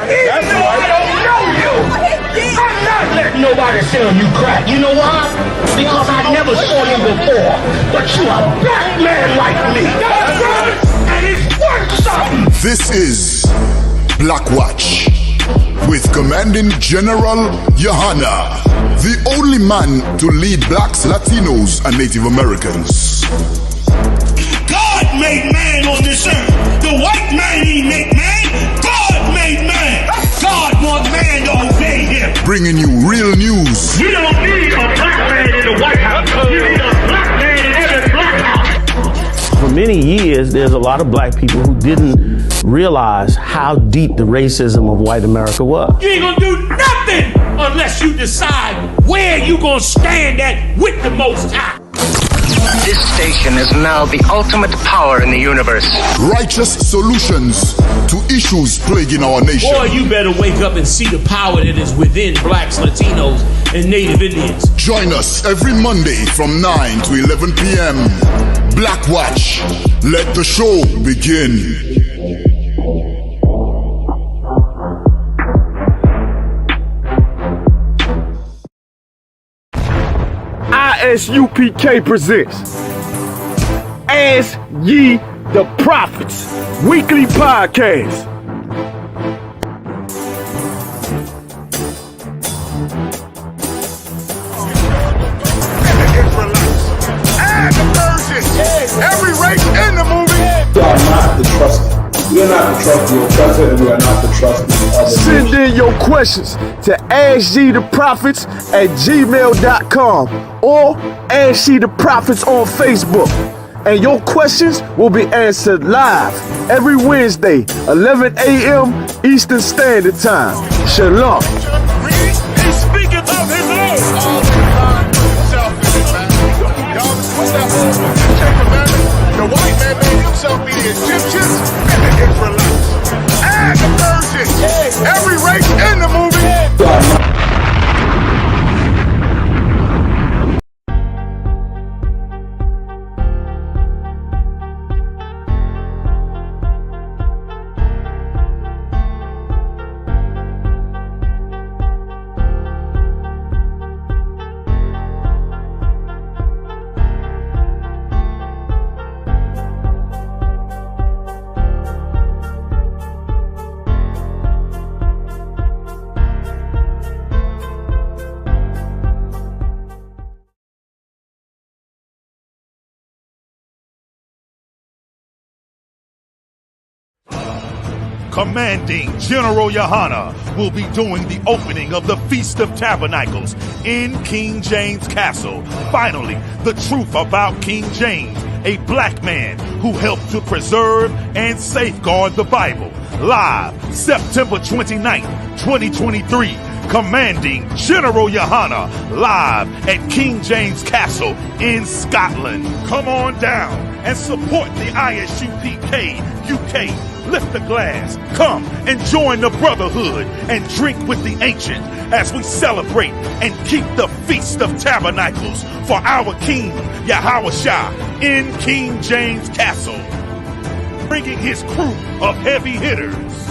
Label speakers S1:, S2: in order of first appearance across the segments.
S1: That's why I don't know you. I'm not letting nobody sell you crack. You know why? Because I never saw you before. But you a black man like me. That's right. And it's worth something.
S2: This is Black Watch with Commanding General Yahanna, the only man to lead blacks, Latinos, and Native Americans.
S3: God made man on this earth. The white man he made man. God made man. God wants man to obey him.
S2: Bringing you real news.
S1: We don't need a black man in the White House. We need a black man in every black house.
S4: For many years, there's a lot of black people who didn't realize how deep the racism of white America was.
S3: You ain't gonna do nothing unless you decide where you gonna stand at with the Most High.
S5: This station is now the ultimate power in the universe.
S2: Righteous solutions to issues plaguing our nation.
S3: Boy, you better wake up and see the power that is within blacks, Latinos, and Native Indians.
S2: Join us every Monday from 9 to 11 p.m. Black Watch. Let the show begin.
S6: I.S.U.P.K. presents Ask Ye the Prophets weekly podcast.
S2: Every race in the movie.
S7: We are not the trusted. We are not the trusted oppressor, and we are not the trusted other.
S6: Send in your questions to AskYeTheProphets@gmail.com or Ask Ye the Prophets on Facebook. And your questions will be answered live every Wednesday, 11 a.m. Eastern Standard Time. Shalom.
S3: He's speaking of his own.
S2: The white man made himself be the Egyptians and the Israelites. And the virgins. Every race in the movie.
S8: Commanding General Yahanna will be doing the opening of the Feast of Tabernacles in King James Castle. Finally, the truth about King James, a black man who helped to preserve and safeguard the Bible. Live September 29th, 2023. Commanding General Yahanna live at King James Castle in Scotland. Come on down and support the I.S.U.P.K. UK. Lift the glass, come and join the brotherhood and drink with the ancient as we celebrate and keep the Feast of Tabernacles for our King Yahushua in King James Castle. Bringing his crew of heavy hitters.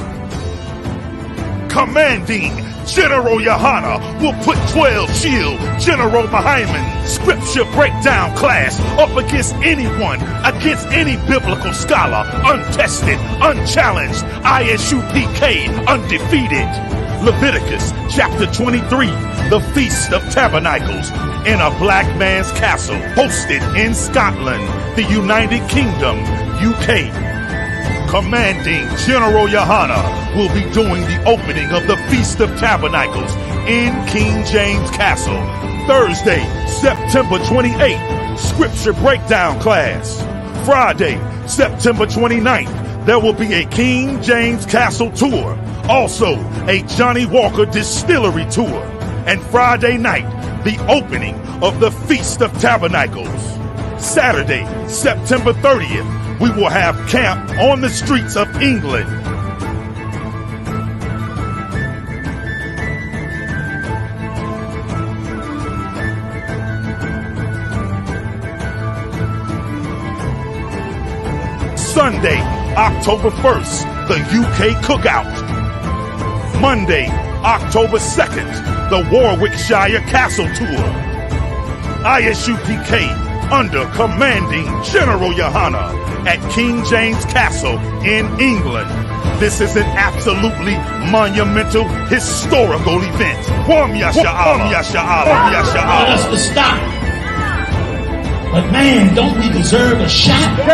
S8: Commanding General Yahanna will put 12 shield General Muhammad scripture breakdown class up against anyone, against any biblical scholar, untested, unchallenged, I.S.U.P.K. undefeated. Leviticus chapter 23, the Feast of Tabernacles in a black man's castle, hosted in Scotland, the United Kingdom, UK. Commanding General Yahanna will be doing the opening of the Feast of Tabernacles in King James Castle, Thursday, September 28th, Scripture Breakdown class. Friday, September 29th, there will be a King James Castle tour, also a Johnny Walker Distillery tour, and Friday night, the opening of the Feast of Tabernacles. Saturday, September 30th, we will have camp on the streets of England. Sunday, October 1st, the UK Cookout. Monday, October 2nd, the Warwickshire Castle Tour. ISUPK under commanding General Yahanna at King James Castle in England. This is an absolutely monumental, historical event. Wham ya sha'ala, ya sha'ala, ya sha'ala.
S3: Want us to stop. But man, don't we deserve a shot? Don't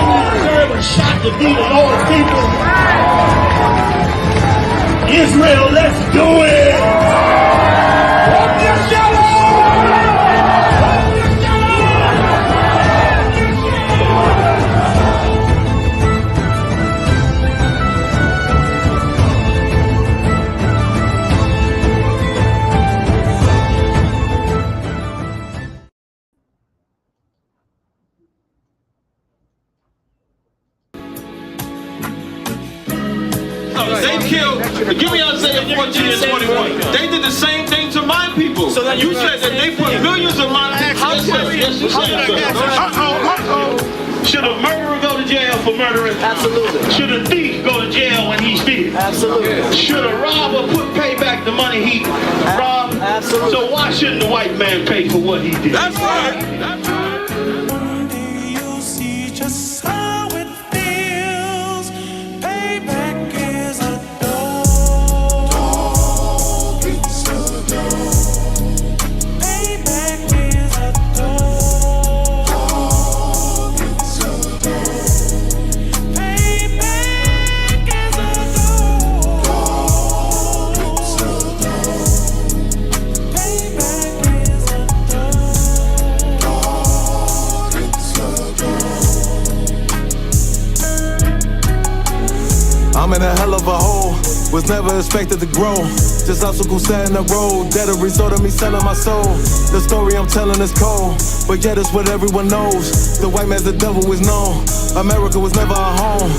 S3: we deserve a shot to be the Lord's people? Israel, let's do it!
S9: They killed, give me Isaiah 14 and 21. They did the same thing to my people. So you said that they put millions of my people. Should a murderer go to jail for murdering? Absolutely. Should a thief go to jail when he steals? Absolutely. Should a robber pay back the money he robbed? Absolutely. So why shouldn't the white man pay for what he did? That's right. That's right.
S10: You see just how it feels. Payback is a dog. It's a dog. Payback is a dog. It's a dog. Payback is a dog. It's a dog. Payback is a dog. It's a dog.
S11: I'm in a hell of a hole, was never expected to grow. Just obstacle set in the road, that a result of me selling my soul. The story I'm telling is cold, but yet it's what everyone knows. The white man's the devil is known. America was never a home,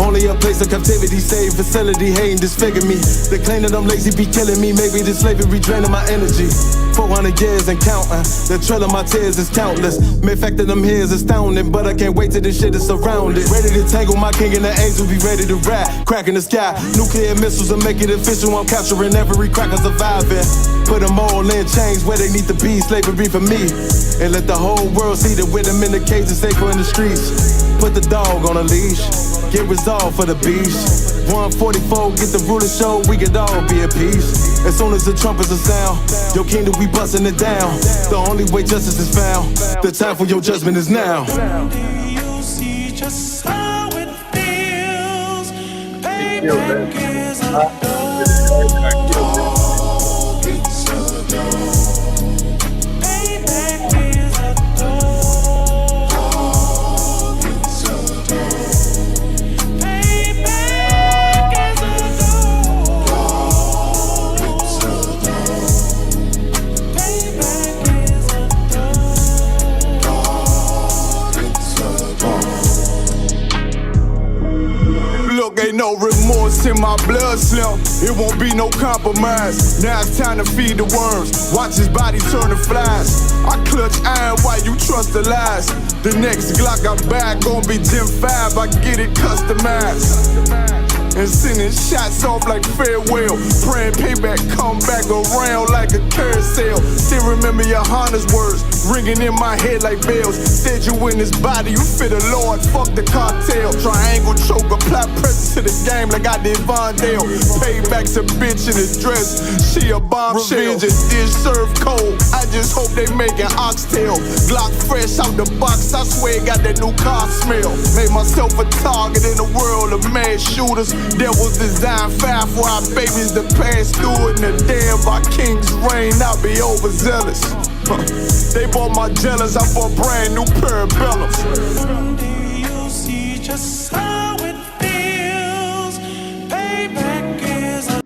S11: only a place of captivity, safe facility, hating disfigure me. They claim that I'm lazy, be killing me. Maybe this slavery draining my energy. 400 years and counting, the trail of my tears is countless. Main fact that I'm here is astounding, but I can't wait till this shit is surrounded. Ready to tangle my king and the angel, be ready to rap. Crack in the sky, nuclear missiles and make it official. I'm capturing every cracker surviving. Put them all in chains where they need to be, slavery for me. And let the whole world see that with them in the cage is safer in the streets. Put the dog on a leash, get resolved for the beast. 144, get the ruler show, we could all be at peace. As soon as the trumpets are sound, your kingdom we busting it down. The only way justice is found, the time for your judgment is now.
S10: You see just how it feels. Payback is a dog. It's a dog. Payback is a dog. It's a dog. Payback is a dog. It's a dog. Payback is a dog. It's a dog.
S11: Look, ain't no remorse in my blood slim. It won't be no compromise. Now it's time to feed the worms. Watch his body turn to flies. I clutch iron while you trust the lies. The next Glock I buy gon' be Gen 5. I get it customized. And sending shots off like farewell. Praying payback come back around like a carousel. Still remember Yahanna's words ringing in my head like bells. Said you in this body, you fit the Lord, fuck the cartel. Triangle choke, apply pressure to the game like I did Von Dale. Payback's a bitch in a dress, she a bombshell. Revenge is dish served cold, I just hope they making oxtail. Glock fresh out the box, I swear it got that new car smell. Made myself a target in a world of mad shooters. There was design 5 for our babies to pass through it. And the day of our king's reign, I'll be overzealous. They bought my jealous, I bought brand new parabellums.
S10: You see just how it feels. Payback is a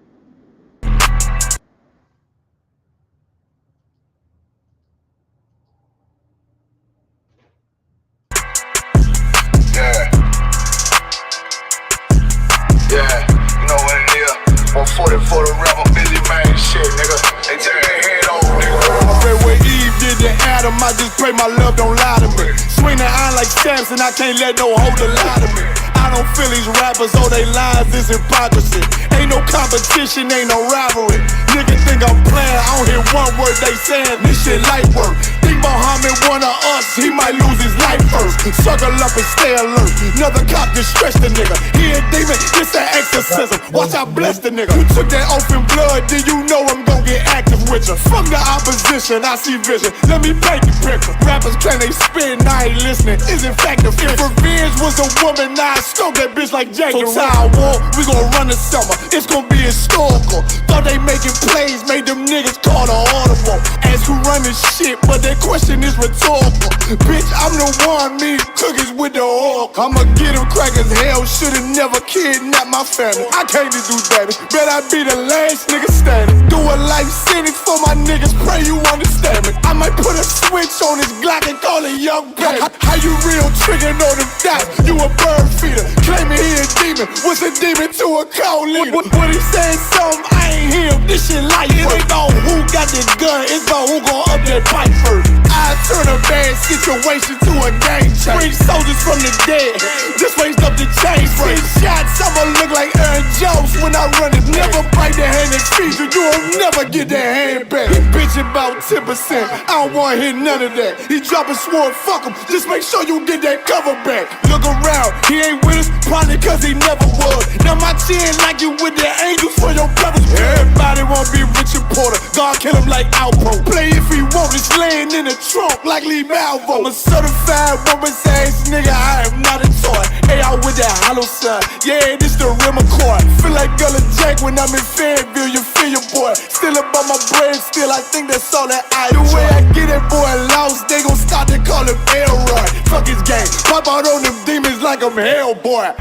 S11: Yeah, you know what it is. 140 for the rebel, busy man, shit, nigga. They take their head over, nigga. I pray where Eve did to Adam, I just pray my love don't lie to me. Swing the iron like stamps and I can't let no holder lie to me. I don't feel these rappers, all they lies is hypocrisy. Ain't no competition, ain't no rivalry. Niggas think I'm playing, I don't hear one word they saying. This shit light work. Think Muhammad one of us, he might lose his life first. Circle up and stay alert. Another cop just stretch the nigga. He a demon, it's an exorcism. Watch I bless the nigga. You took that oath in blood, then you know I'm gon' get active with you. Fuck the opposition, I see vision. Let me paint the picture. Rappers claim they spit, I ain't listening. Is in fact the fear. If revenge was a woman, now I stroke that bitch like Jake. So time war, we gon' run the summer. It's gon' be historical. Thought they making plays, made them niggas call the audible. Ask who run this shit, but that question is rhetorical. Bitch, I'm the one, me cookies with the oil. I'ma get them crackers, hell, should've never kidnapped my family. I can't do that. Bet I be the last nigga standing. Do a life sentence for my niggas, pray you understand me. I might put a switch on this Glock and call it young baby. How you real trigger know them dots? You a bird feeder, claiming he a demon. What's a demon to a cold leader? What he saying something, I ain't hear him. This shit life. It ain't about who got the gun, it's about who gon' up that pipe first. I turn a bad situation to a game changer. Bring soldiers from the dead, just raised up the chain. 6 shots, I'ma look like Aaron Jones when I run it. Never bite the hand that feeds you, you will never get that hand back. He bitch about 10%, I don't wanna hear none of that. He dropping sword, fuck him, just make sure you get that cover back. Look around, he ain't with us, probably cause he never was. Now my chin like you with the angels for your brothers. Everybody wanna be Richard Porter, God kill him like Alpo. Play if he want, it's laying in the trunk like Lee Malvo. I'm a certified woman's ass nigga, I am not a toy. Hey, I with that hollow sign, yeah, this the rim accord. Feel like Gullah Jack when I'm in Fayetteville, you feel your boy. Still about my brain, still I think that's all that I do. The way I get that boy lost, they gon' start to call him Elroy. Fuck his game, pop out on them demons like I'm Hellboy.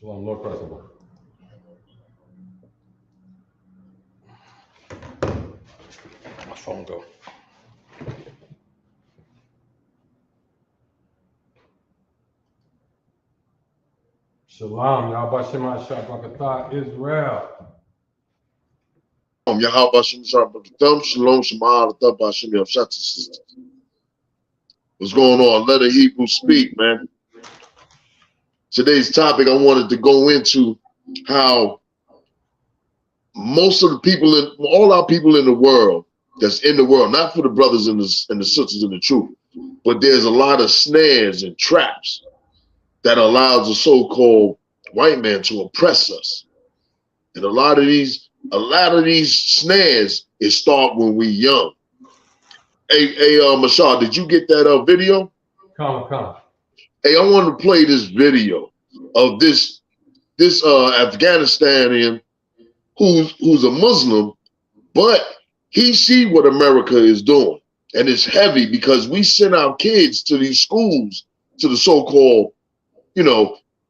S12: Shalom, Lord Principal. My phone go. Shalom, Yahweh Shema Shabbat Israel.
S13: Yahweh Shema Shabbat Shalom Shema Hashem Yavshat sisters. What's going on? Let a Hebrew speak, man. Today's topic, I wanted to go into how most of the people all our people in the world, that's in the world, not for the brothers and the sisters in the truth, but there's a lot of snares and traps that allows the so-called white man to oppress us. And a lot of these snares, it start when we young. Hey, Mashal, did you get that video?
S12: Come.
S13: Hey, I want to play this video of this Afghanistanian who's a Muslim, but he see what America is doing. And it's heavy because we send our kids to these schools, to the so-called,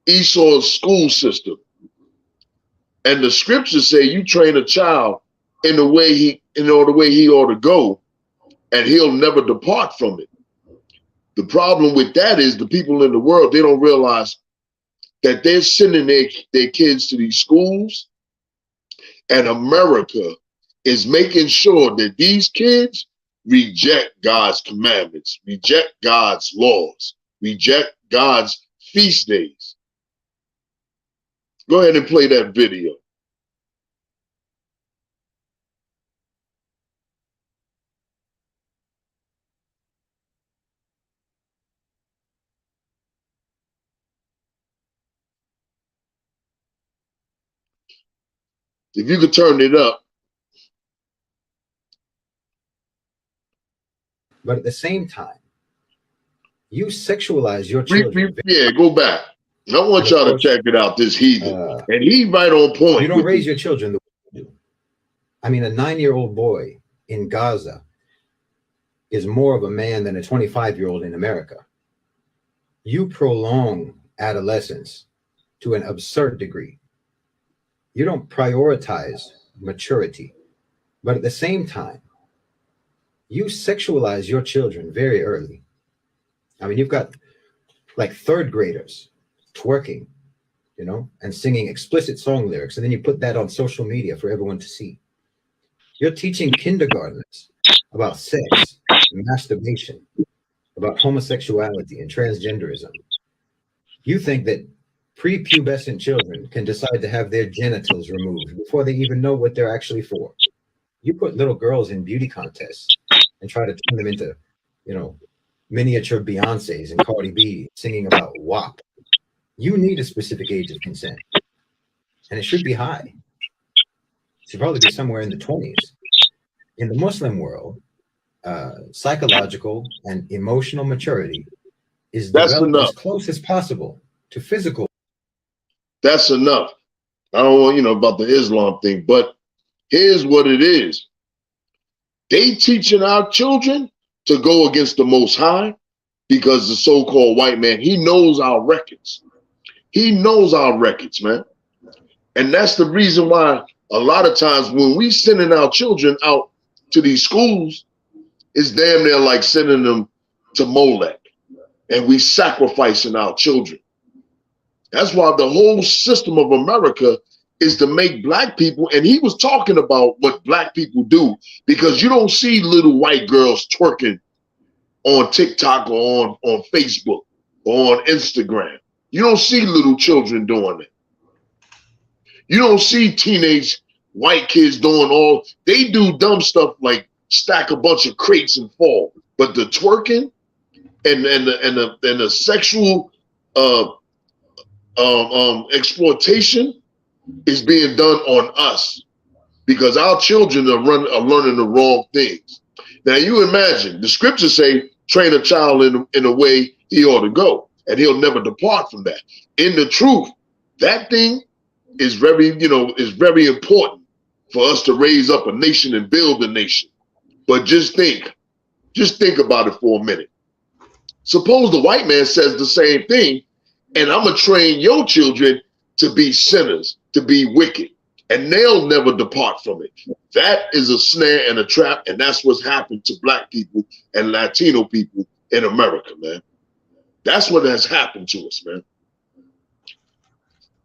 S13: Esau's school system. And the scriptures say you train a child in the way he ought to go, and he'll never depart from it. The problem with that is the people in the world, they don't realize that they're sending their kids to these schools, and America is making sure that these kids reject God's commandments, reject God's laws, reject God's feast days. Go ahead and play that video. If you could turn it up.
S14: But at the same time, you sexualize your children.
S13: Yeah, go back. I want y'all to check it out, this heathen. And he right on point.
S14: You don't raise your children the way you do. I mean, a 9-year-old boy in Gaza is more of a man than a 25-year-old in America. You prolong adolescence to an absurd degree. You don't prioritize maturity, but at the same time, you sexualize your children very early. I mean, you've got like third graders twerking, you know, and singing explicit song lyrics, and then you put that on social media for everyone to see. You're teaching kindergartners about sex, masturbation, about homosexuality and transgenderism. You think that prepubescent children can decide to have their genitals removed before they even know what they're actually for. You put little girls in beauty contests and try to turn them into, you know, miniature Beyoncés and Cardi B singing about WAP. You need a specific age of consent, and it should be high. It should probably be somewhere in the 20s. In the Muslim world, psychological and emotional maturity is developed as close as possible to physical.
S13: That's enough. I don't want, you know, about the Islam thing, but here's what it is. They teaching our children to go against the Most High because the so-called white man, he knows our records. He knows our records, man. And that's the reason why a lot of times when we sending our children out to these schools, it's damn near like sending them to Molech, and we sacrificing our children. That's why the whole system of America is to make black people, and he was talking about what black people do, because you don't see little white girls twerking on TikTok or on Facebook or on Instagram. You don't see little children doing it. You don't see teenage white kids doing they do dumb stuff like stack a bunch of crates and fall. But the twerking and the sexual exploitation is being done on us because our children are learning the wrong things. Now you imagine the scriptures say, train a child in a way he ought to go, and he'll never depart from that. In the truth, that thing is very, is very important for us to raise up a nation and build a nation. But just think about it for a minute. Suppose the white man says the same thing, and I'm gonna train your children to be sinners, to be wicked, and they'll never depart from it. That is a snare and a trap, and that's what's happened to black people and Latino people in America, man. That's what has happened to us, man.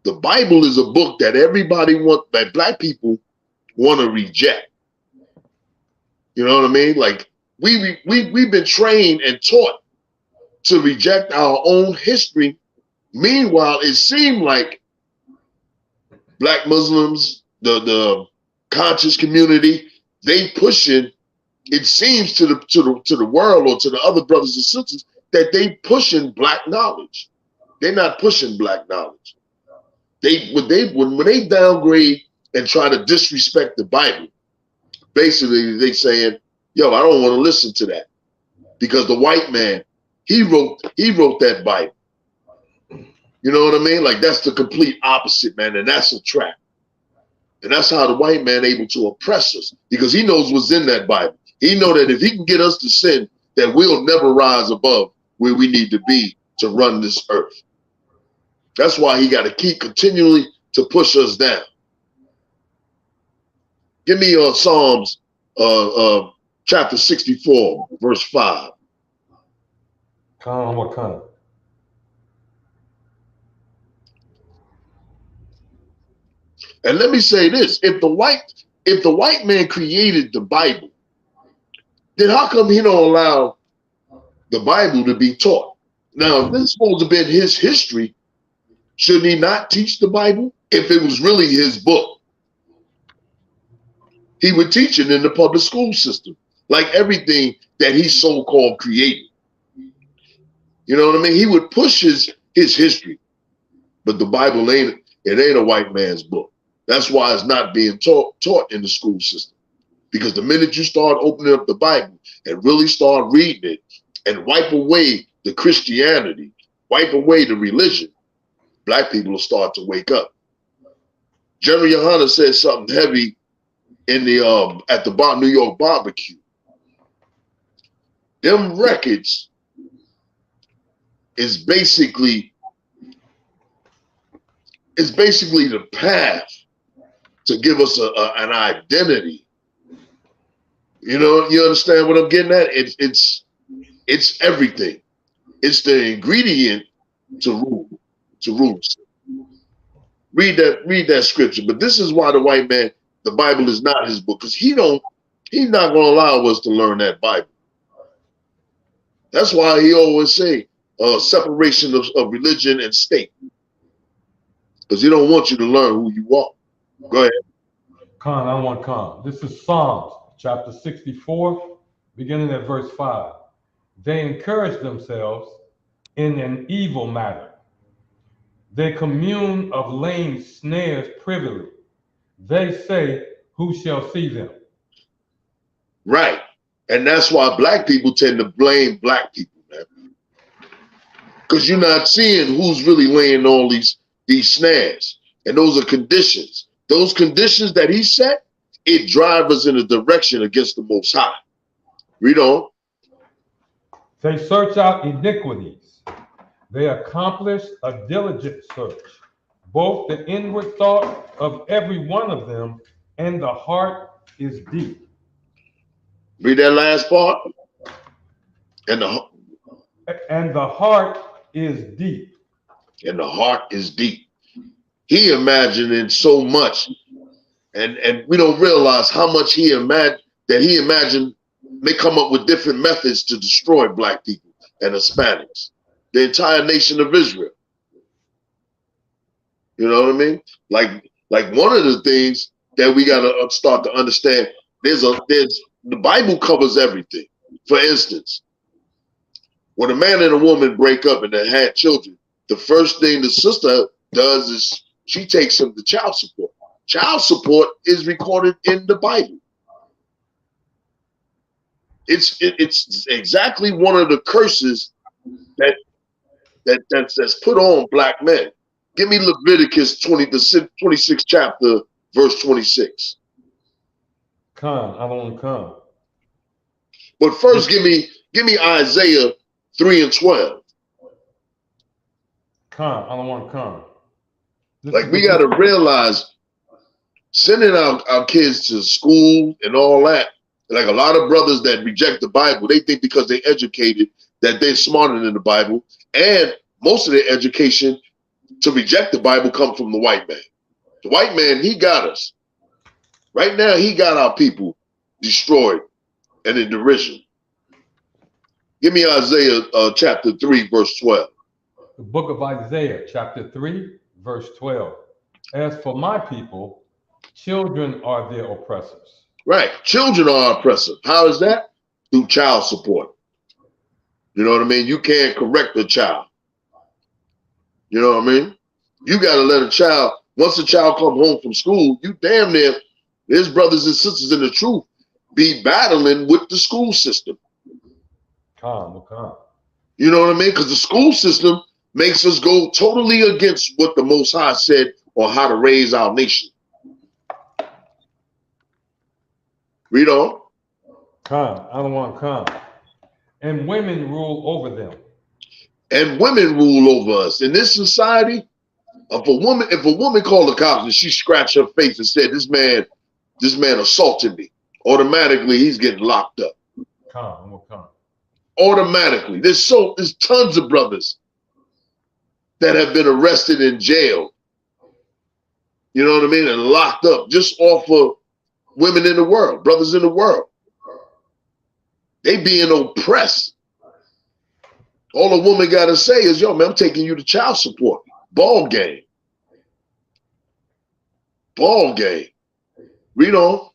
S13: The Bible is a book that that black people want to reject. You know what I mean? Like we've been trained and taught to reject our own history. Meanwhile, it seemed like black Muslims, the conscious community, they pushing. It seems to the world or to the other brothers and sisters that they pushing black knowledge. They're not pushing black knowledge. When they downgrade and try to disrespect the Bible, basically they saying, yo, I don't want to listen to that because the white man, he wrote that Bible. You know what I mean? Like that's the complete opposite, man, and that's a trap. And that's how the white man able to oppress us, because he knows what's in that Bible. He know that if he can get us to sin, that we'll never rise above where we need to be to run this earth. That's why he got to keep continually to push us down. Give me Psalms chapter 64, verse 5.
S12: What kind?
S13: And let me say this: if the white man created the Bible, then how come he don't allow the Bible to be taught? Now, if this is supposed to be his history, shouldn't he not teach the Bible? If it was really his book, he would teach it in the public school system, like everything that he so-called created. You know what I mean? He would push his history, but the Bible ain't a white man's book. That's why it's not being taught in the school system. Because the minute you start opening up the Bible and really start reading it and wipe away the Christianity, wipe away the religion, black people will start to wake up. Gen.YAHANNA said something heavy in the at the New York barbecue. Them records is basically It's basically the path to give us an identity. You know, you understand what I'm getting at? It's everything. It's the ingredient to rule. Read that scripture. But this is why the white man, the Bible is not his book, because he's not going to allow us to learn that Bible. That's why he always say separation of religion and state, because he don't want you to learn who you are. Go ahead.
S12: Khan, I want Khan. This is Psalms chapter 64, beginning at verse 5. They encourage themselves in an evil matter. They commune of laying snares privily. They say, who shall see them?
S13: Right. And that's why black people tend to blame black people, man. Because you're not seeing who's really laying all these snares. And those are conditions. Those conditions that he set, it drives us in a direction against the Most High. Read on.
S12: They search out iniquities. They accomplish a diligent search, both the inward thought of every one of them and the heart is deep.
S13: Read that last part. And
S12: the heart is deep.
S13: And the heart is deep. He imagining so much, and we don't realize how much he imagined may come up with different methods to destroy black people and Hispanics, the entire nation of Israel. You know what I mean? Like one of the things that we got to start to understand, the Bible covers everything. For instance, when a man and a woman break up and they had children, the first thing the sister does is she takes them to child support. Child support is recorded in the Bible. It's exactly one of the curses that's put on black men. Give me Leviticus 26th chapter, verse 26.
S12: Come, I don't come.
S13: But first, give me Isaiah 3 and 12.
S12: Come, I don't want to come.
S13: Like, we got to realize sending our kids to school and all that, like a lot of brothers that reject the Bible, they think because they're educated that they're smarter than the Bible. And most of their education to reject the Bible come from the white man. The white man, he got us. Right now, he got our people destroyed and in derision. Give me Isaiah chapter 3, verse 12.
S12: The book of Isaiah, chapter 3, verse 12. As for my people, children are their oppressors.
S13: Right. Children are oppressive. How is that? Through child support. You know what I mean? You can't correct a child. You know what I mean? You got to let a child, once a child come home from school, you damn near, his brothers and sisters in the truth, be battling with the school system.
S12: Calm.
S13: You know what I mean? Because the school system makes us go totally against what the Most High said on how to raise our nation. Read on.
S12: Come, I don't want to come. And women rule over them.
S13: And women rule over us. In this society, if a woman called the cops and she scratched her face and said, this man assaulted me, automatically he's getting locked up.
S12: Come.
S13: Automatically. There's tons of brothers that have been arrested in jail. You know what I mean? And locked up just off of women in the world, brothers in the world. They being oppressed. All a woman got to say is, yo, man, I'm taking you to child support. Ball game. Read on.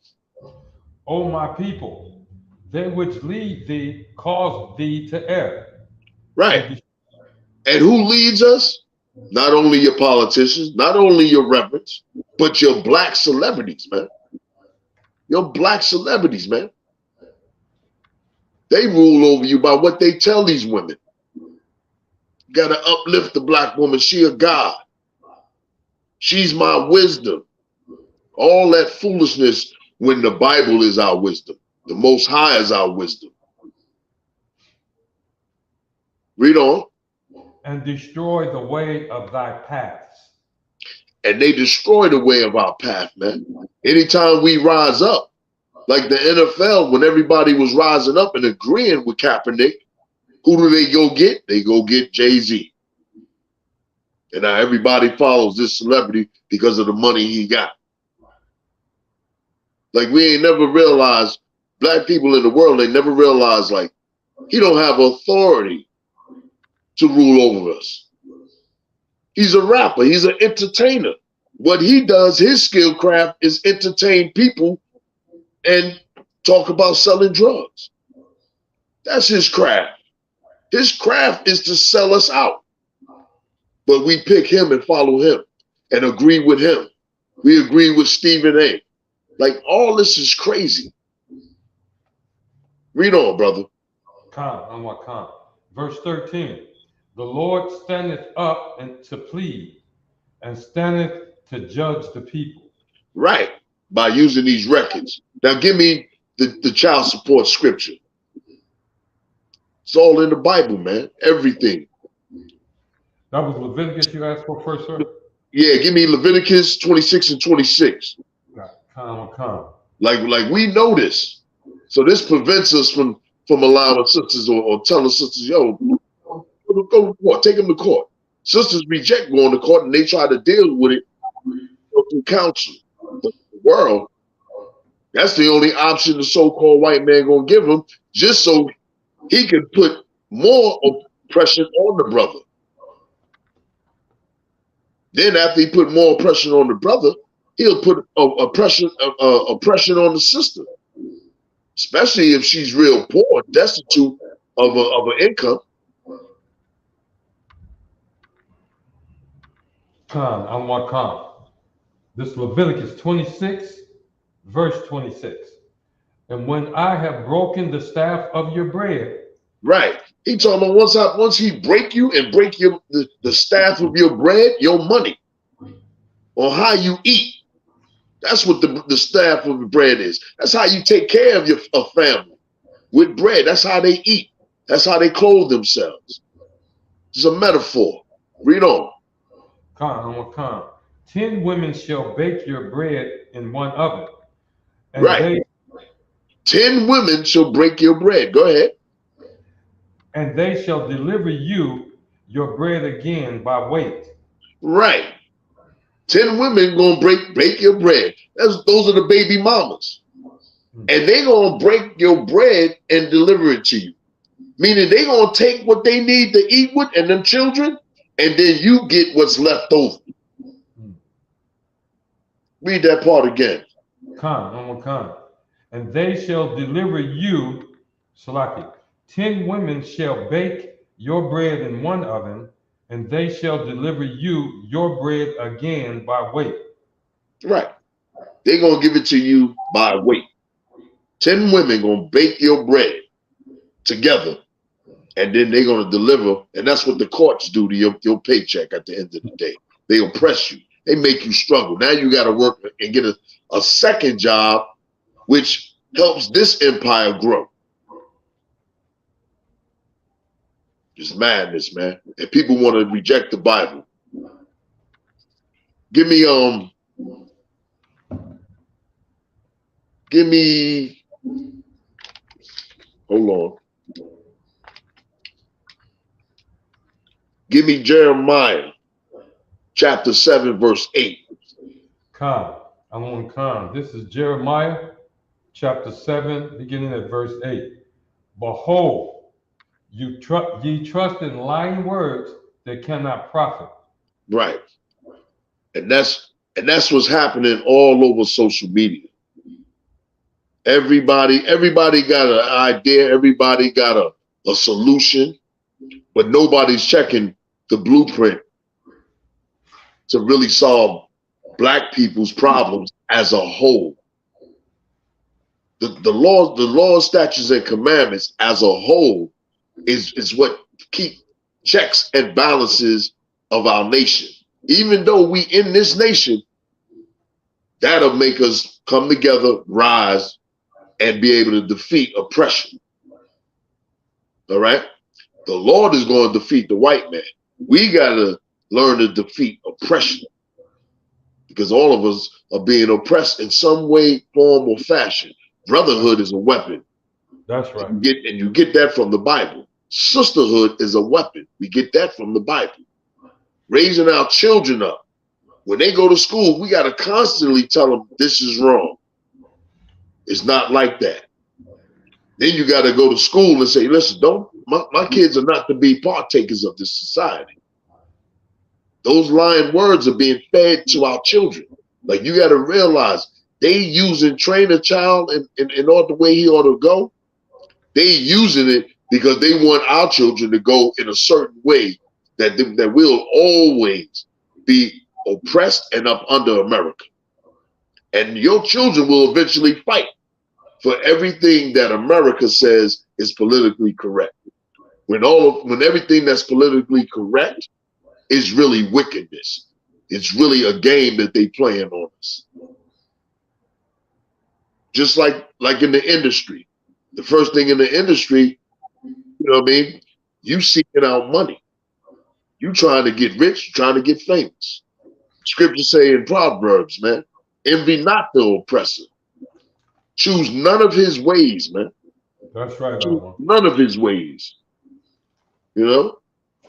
S12: O my people, they which lead thee cause thee to err.
S13: Right. And who leads us? Not only your politicians, not only your reverends, but your black celebrities, man. Your black celebrities, man. They rule over you by what they tell these women. You got to uplift the black woman. She a God. She's my wisdom. All that foolishness when the Bible is our wisdom. The Most High is our wisdom. Read on.
S12: And destroy the way of thy paths.
S13: and they destroy the way of our path, man. Anytime we rise up, like the NFL, when everybody was rising up and agreeing with Kaepernick, who do they go get? They go get Jay-Z. And now everybody follows this celebrity because of the money he got. Like, we ain't never realized, black people in the world, they never realized, like, he don't have authority to rule over us. He's a rapper. He's an entertainer. What he does, his skill craft, is entertain people and talk about selling drugs. That's his craft. His craft is to sell us out. But we pick him and follow him and agree with him. We agree with Stephen A. Like, all this is crazy. Read on, brother.
S12: Verse 13. The Lord standeth up and to plead, and standeth to judge the people.
S13: Right, by using these records. Now give me the child support scripture. It's all in the Bible, man. Everything.
S12: That was Leviticus you asked for first, sir?
S13: Yeah, give me Leviticus 26 and 26. Like we know this. So this prevents us from allowing sisters or telling sisters, yo, go to court, take them to court. Sisters reject going to court and they try to deal with it through counsel. But the world, that's the only option the so-called white man gonna give them, just so he can put more oppression on the brother. Then after he put more oppression on the brother, he'll put oppression on the sister, especially if she's real poor, destitute of an income.
S12: This Leviticus 26, verse 26. And when I have broken the staff of your bread.
S13: Right. He talking about once he break you and break the staff of your bread, your money, or how you eat. That's what the staff of the bread is. That's how you take care of your family, with bread. That's how they eat. That's how they clothe themselves. It's a metaphor. Read on.
S12: 10 women shall bake your bread in one oven. And
S13: right. 10 women shall break your bread. Go ahead.
S12: And they shall deliver you your bread again by weight.
S13: Right. 10 women gonna bake your bread. Those are the baby mamas. And they gonna break your bread and deliver it to you. Meaning they gonna take what they need to eat with and them children, and then you get what's left over. Read that part again.
S12: And they shall deliver you, Salaki. 10 women shall bake your bread in one oven, and they shall deliver you your bread again by weight.
S13: Right. They're going to give it to you by weight. 10 women going to bake your bread together, and then they're going to deliver, and that's what the courts do to your paycheck at the end of the day. They oppress you. They make you struggle. Now you got to work and get a second job, which helps this empire grow. It's madness, man. And people want to reject the Bible. Give me hold on. Give me Jeremiah chapter 7, verse 8.
S12: This is Jeremiah chapter 7, beginning at verse 8. Behold, ye trust in lying words that cannot profit.
S13: Right. And that's what's happening all over social media. Everybody got an idea, everybody got a solution, but nobody's checking the blueprint to really solve Black people's problems as a whole. The laws, statutes, and commandments as a whole is what keep checks and balances of our nation. Even though we in this nation, that'll make us come together, rise, and be able to defeat oppression. All right? The Lord is going to defeat the white man. We got to learn to defeat oppression. because all of us are being oppressed in some way, form, or fashion. Brotherhood is a weapon.
S12: That's right.
S13: And you get that from the Bible. Sisterhood is a weapon. We get that from the Bible. Raising our children up. When they go to school, we got to constantly tell them this is wrong. It's not like that. Then you got to go to school and say, listen, my kids are not to be partakers of this society. Those lying words are being fed to our children. Like, you got to realize they using train a child in order the way he ought to go. They using it because they want our children to go in a certain way that will always be oppressed and up under America. And your children will eventually fight for everything that America says is politically correct. When everything that's politically correct is really wickedness. It's really a game that they playing on us. Just like in the industry. The first thing in the industry, you know what I mean? You seeking out money. You trying to get rich, trying to get famous. Scripture say in Proverbs, man, envy not the oppressor. Choose none of his ways, man.
S12: That's right.
S13: None of his ways. You know,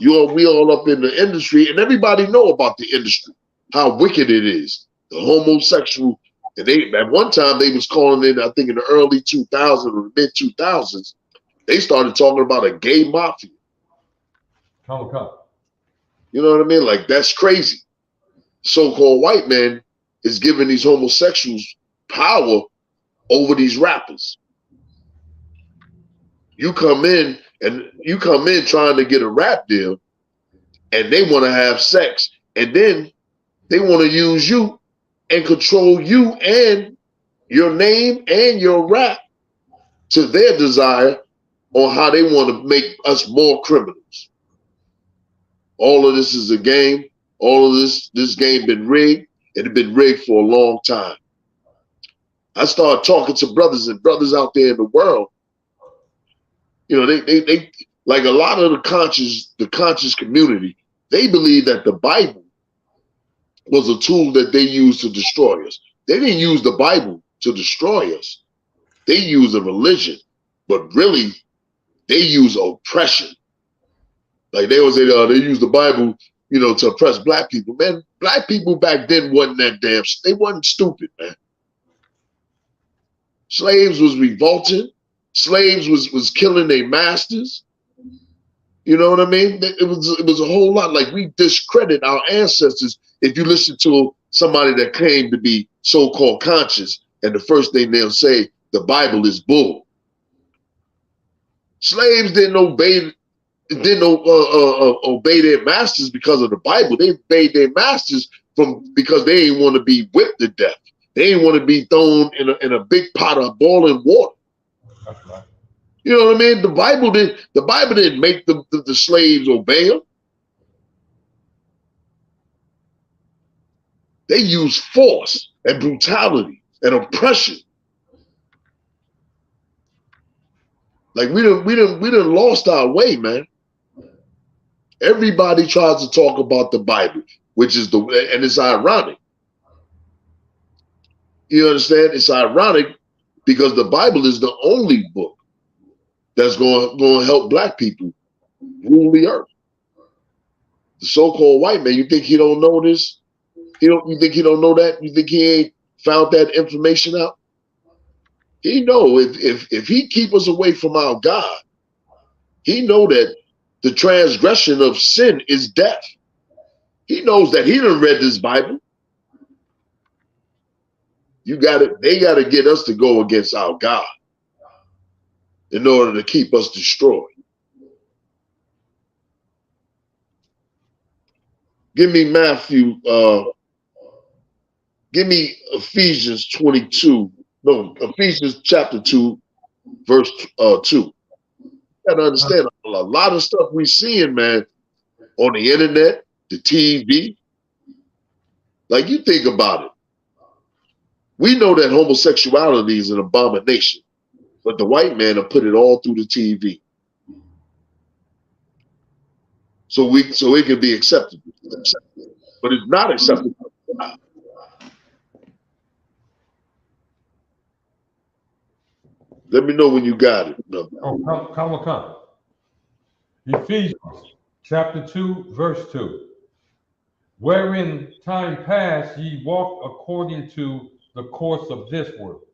S13: we all up in the industry, and everybody know about the industry, how wicked it is. The homosexual, and at one time they was calling it, I think in the early 2000s or mid 2000s, they started talking about a gay mafia.
S12: Come.
S13: You know what I mean? Like, that's crazy. So-called white man is giving these homosexuals power over these rappers. You come in trying to get a rap deal, and they want to have sex, and then they want to use you and control you and your name and your rap to their desire on how they want to make us more criminals. All of this is a game. All of this game been rigged. It had been rigged for a long time. I started talking to brothers out there in the world. You know, they like a lot of the conscious community, they believe that the Bible was a tool that they used to destroy us. They didn't use the Bible to destroy us. They used a religion, but really they use oppression. Like they would say, they use the Bible, you know, to oppress black people. Man, black people back then wasn't that damn, they wasn't stupid, man. Slaves was revolting. Slaves was killing their masters. You know what I mean? It was a whole lot. Like, we discredit our ancestors if you listen to somebody that claimed to be so-called conscious, and the first thing they'll say, the Bible is bull. Slaves didn't obey their masters because of the Bible. They obeyed their masters because they didn't want to be whipped to death. They didn't want to be thrown in a big pot of boiling water.
S12: That's right.
S13: You know what I mean? The Bible didn't make the slaves obey them. They used force and brutality and oppression. Like, we done lost our way, man. Everybody tries to talk about the Bible, which is and it's ironic. You understand? It's ironic because the Bible is the only book that's going to help black people rule the earth. The so-called white man, you think he don't know this? You think he don't know that? You think he ain't found that information out? He know if he keep us away from our God, he know that the transgression of sin is death. He knows that. He done read this Bible. They got to get us to go against our God in order to keep us destroyed. Give me Ephesians 22. No, Ephesians chapter 2, verse 2. You gotta understand a lot of stuff we seeing, man, on the internet, the TV. Like, you think about it. We know that homosexuality is an abomination, but the white man will put it all through the TV. So it can be acceptable. But it's not acceptable. Let me know when you got it. No.
S12: Oh, come. Ephesians chapter 2, verse 2. Wherein time past ye walked according to the course of this world,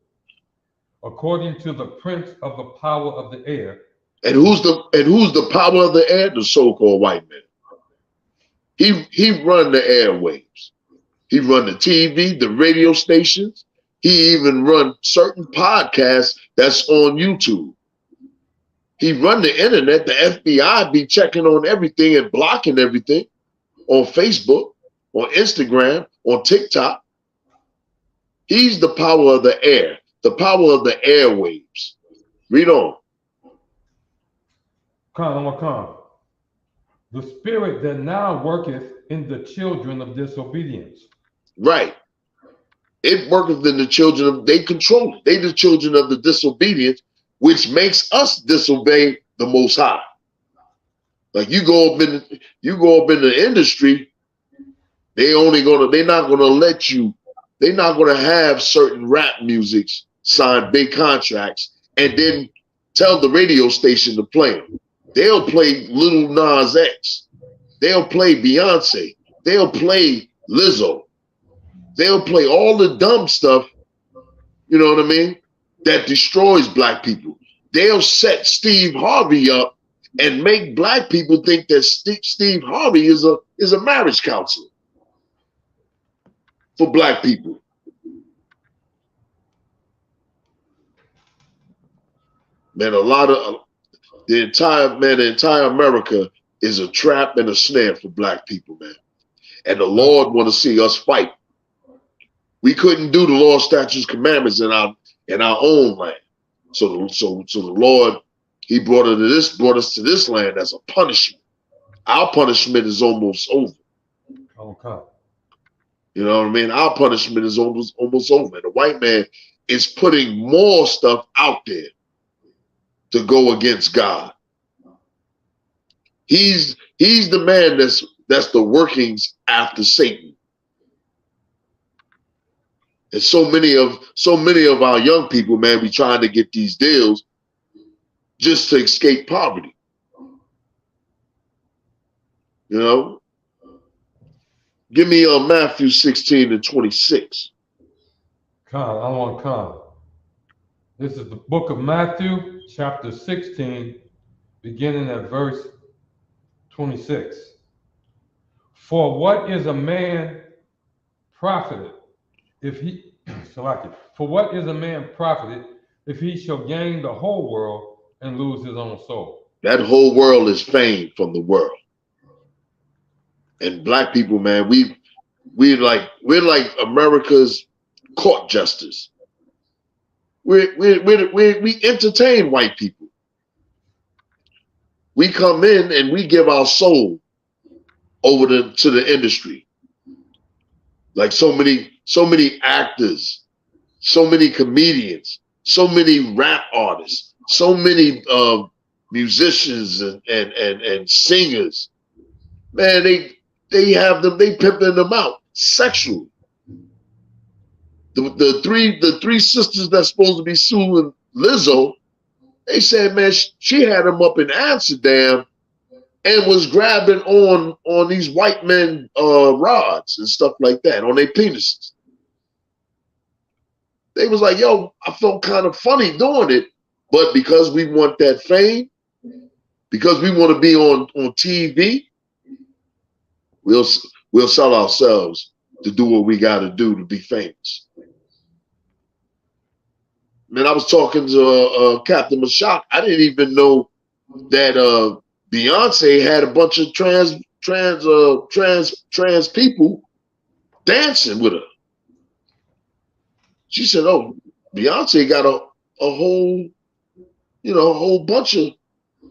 S12: according to the prince of the power of the air.
S13: And who's the power of the air? The so-called white man. He run the airwaves. He run the TV, the radio stations. He even run certain podcasts that's on YouTube. He run the internet. The FBI be checking on everything and blocking everything on Facebook, on Instagram, on TikTok. He's the power of the air, the power of the airwaves. Read on.
S12: Come. The spirit that now worketh in the children of disobedience.
S13: Right. It worketh in the children of, they control it. They the children of the disobedience, which makes us disobey the Most High. Like you go up in the industry, they're not gonna let you, they're not gonna have certain rap musics, sign big contracts, and then tell the radio station to play them. They'll play Lil Nas X. They'll play Beyonce. They'll play Lizzo. They'll play all the dumb stuff, you know what I mean, that destroys black people. They'll set Steve Harvey up and make black people think that Steve Harvey is a marriage counselor for black people. Man, the entire America is a trap and a snare for black people, man. And the Lord want to see us fight. We couldn't do the law, statutes, commandments in our own land. So the Lord, He brought us to this land as a punishment. Our punishment is almost over.
S12: Okay.
S13: You know what I mean? Our punishment is almost over. And the white man is putting more stuff out there to go against God. He's the man that's the workings after Satan. And so many of our young people, man, we trying to get these deals just to escape poverty. You know? Give me Matthew 16:26.
S12: I want to come. This is the book of Matthew, chapter 16, beginning at verse 26. For what is a man profited if he if he shall gain the whole world and lose his own soul?
S13: That whole world is fame from the world. And black people, man, we're like America's court justice. We entertain white people. We come in and we give our soul over to the industry. Like so many actors, so many comedians, so many rap artists, so many musicians and singers. Man, they pimping them out sexually. The three sisters that's supposed to be suing Lizzo, they said, man, she had them up in Amsterdam and was grabbing on these white men rods and stuff like that, on their penises. They was like, yo, I felt kind of funny doing it, but because we want that fame, because we want to be on TV, we'll sell ourselves to do what we got to do to be famous. Man, I was talking to Captain Mashak. I didn't even know that Beyonce had a bunch of trans people dancing with her. She said, "Oh, Beyonce got a whole bunch of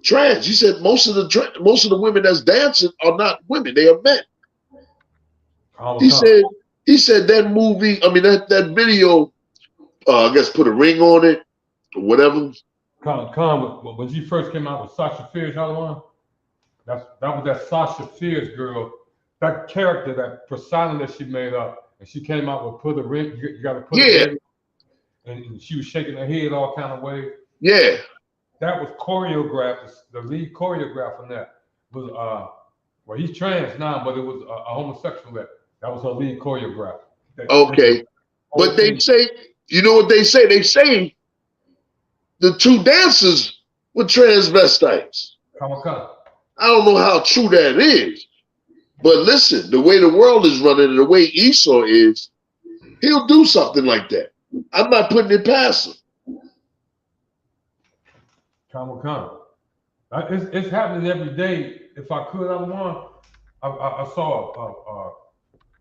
S13: trans." She said most of the women that's dancing are not women; they are men. He said that movie. I mean that video. I guess put a ring on it or whatever.
S12: When she first came out with Sasha Fierce, that was that Sasha Fierce girl, that character, that persona that she made up, and she came out with put a ring. You got to put a ring, and she was shaking her head all kind of ways.
S13: Yeah.
S12: That was choreographed. The lead choreographer on that was well, he's trans now, but it was a homosexual that was her lead choreographer.
S13: Okay. But they say, you know what they say? They say the two dancers were transvestites.
S12: Come on.
S13: I don't know how true that is. But listen, the way the world is running and the way Esau is, he'll do something like that. I'm not putting it past him.
S12: Come. It's happening every day. If I could, I saw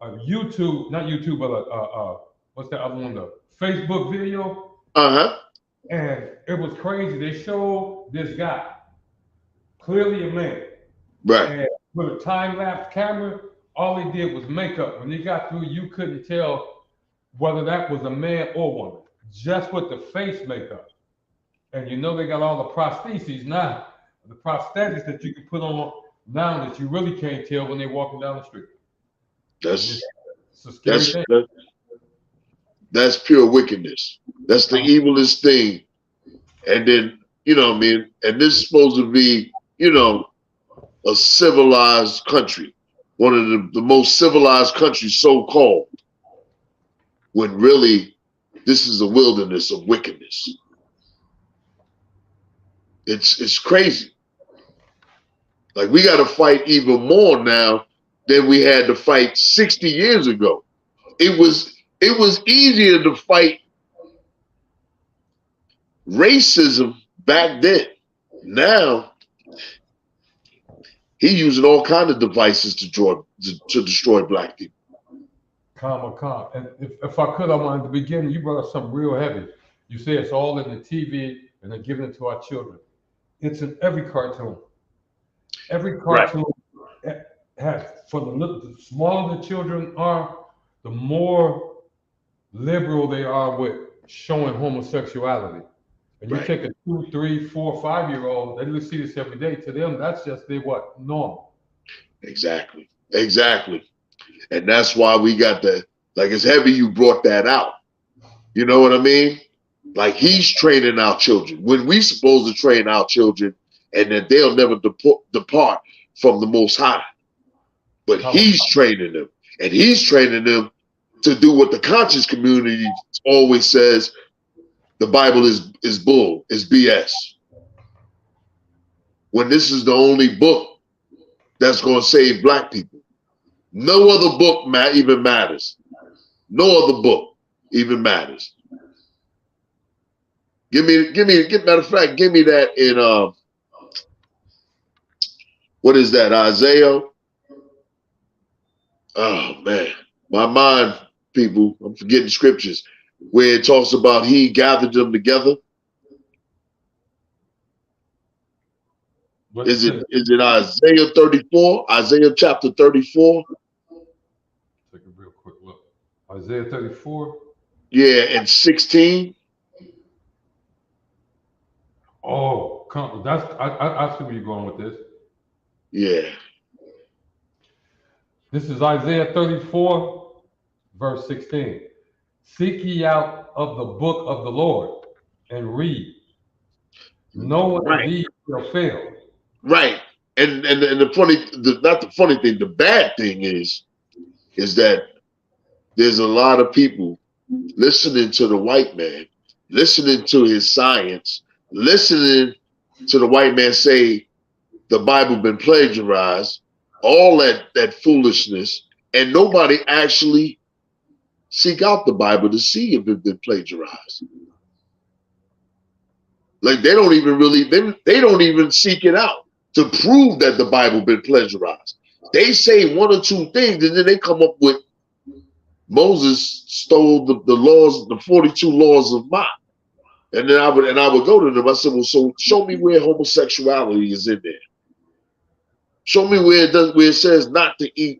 S12: a YouTube, not YouTube, but what's that other one? The Facebook video. And it was crazy. They showed this guy, clearly a man.
S13: Right.
S12: And with a time-lapse camera, all he did was makeup. When he got through, you couldn't tell whether that was a man or woman, just with the face makeup. And you know they got all the prostheses now, the prosthetics that you can put on now that you really can't tell when they're walking down the street.
S13: That's pure wickedness. That's the evilest thing. And then, you know what I mean? And this is supposed to be, you know, a civilized country, one of the most civilized countries, so-called, when really this is a wilderness of wickedness. It's crazy. Like, we got to fight even more now than we had to fight 60 years ago. It was easier to fight racism back then. Now he's using all kinds of devices to destroy black people.
S12: Calm. And if I could, I wanted to begin. You brought up something real heavy. You say it's all in the TV and they're giving it to our children. It's in every cartoon. Every cartoon has, for the smaller the children are, the more liberal they are with showing homosexuality. And you take a 2, 3, 4, 5-year-old, they just see this every day. To them, that's just their what? Normal.
S13: Exactly. And that's why we got like, it's heavy you brought that out. You know what I mean? Like, he's training our children when we supposed to train our children, and that they'll never depart from the Most High. But he's training them, and he's training them to do what the conscious community always says: the Bible is bull, is BS. When this is the only book that's going to save black people. No other book even matters. No other book even matters. Matter of fact, give me that in what is that, Isaiah? Oh man, my mind, people, I'm forgetting scriptures where it talks about he gathered them together. Is it Isaiah 34? Isaiah chapter 34?
S12: Take a real quick look. Isaiah 34?
S13: Yeah, and 16.
S12: Oh, I see where you're going with this.
S13: Yeah.
S12: This is Isaiah 34, verse 16. Seek ye out of the book of the Lord and read. No one of these shall fail.
S13: Right. And not the funny thing, the bad thing is that there's a lot of people listening to the white man, listening to his science, listening to the white man say the Bible been plagiarized, all that foolishness, and nobody actually seek out the Bible to see if it's been plagiarized. Like, they don't even seek it out to prove that the Bible been plagiarized. They say one or two things, and then they come up with Moses stole the laws, the 42 laws of Mott. And then I would go to them. I said, well, so show me where homosexuality is in there. Show me where it says not to eat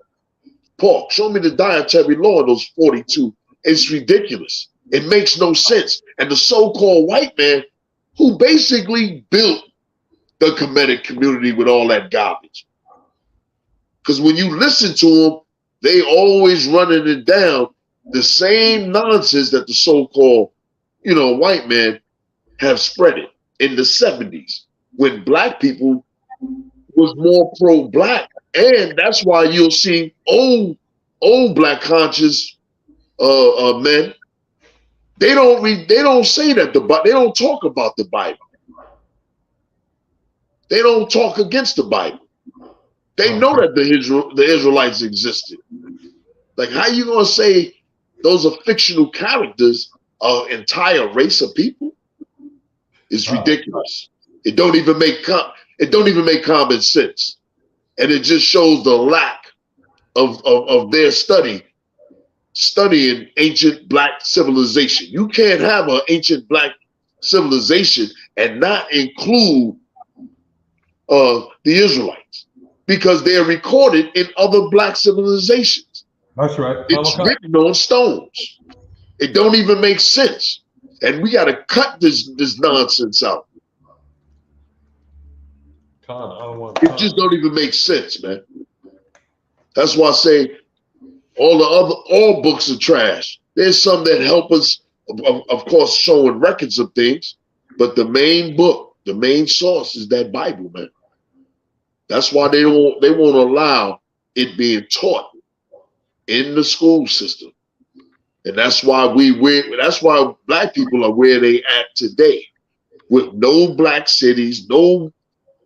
S13: pork. Show me the dietary law in those 42. It's ridiculous. It makes no sense. And the so-called white man who basically built the Kemetic community with all that garbage. Because when you listen to them, they always running it down the same nonsense that the so-called, white men have spread it. in the 70s when black people was more pro-black. And that's why you'll see old black conscious men. They don't say that they don't talk about the Bible. They don't talk against the Bible. They know that the Israelites existed. Like, how you gonna say those are fictional characters, an entire race of people? It's ridiculous. It don't even make common sense, and it just shows the lack of their studying ancient black civilization. You can't have an ancient black civilization and not include the Israelites, because they're recorded in other black civilizations.
S12: That's right.
S13: It's written on stones. It don't even make sense, and we got to cut this nonsense out. It just don't even make sense, man. That's why I say all books are trash. There's some that help us, of course, showing records of things, but the main book, the main source is that Bible, man. That's why they won't allow it being taught in the school system, and that's why that's why black people are where they at today, with no black cities, no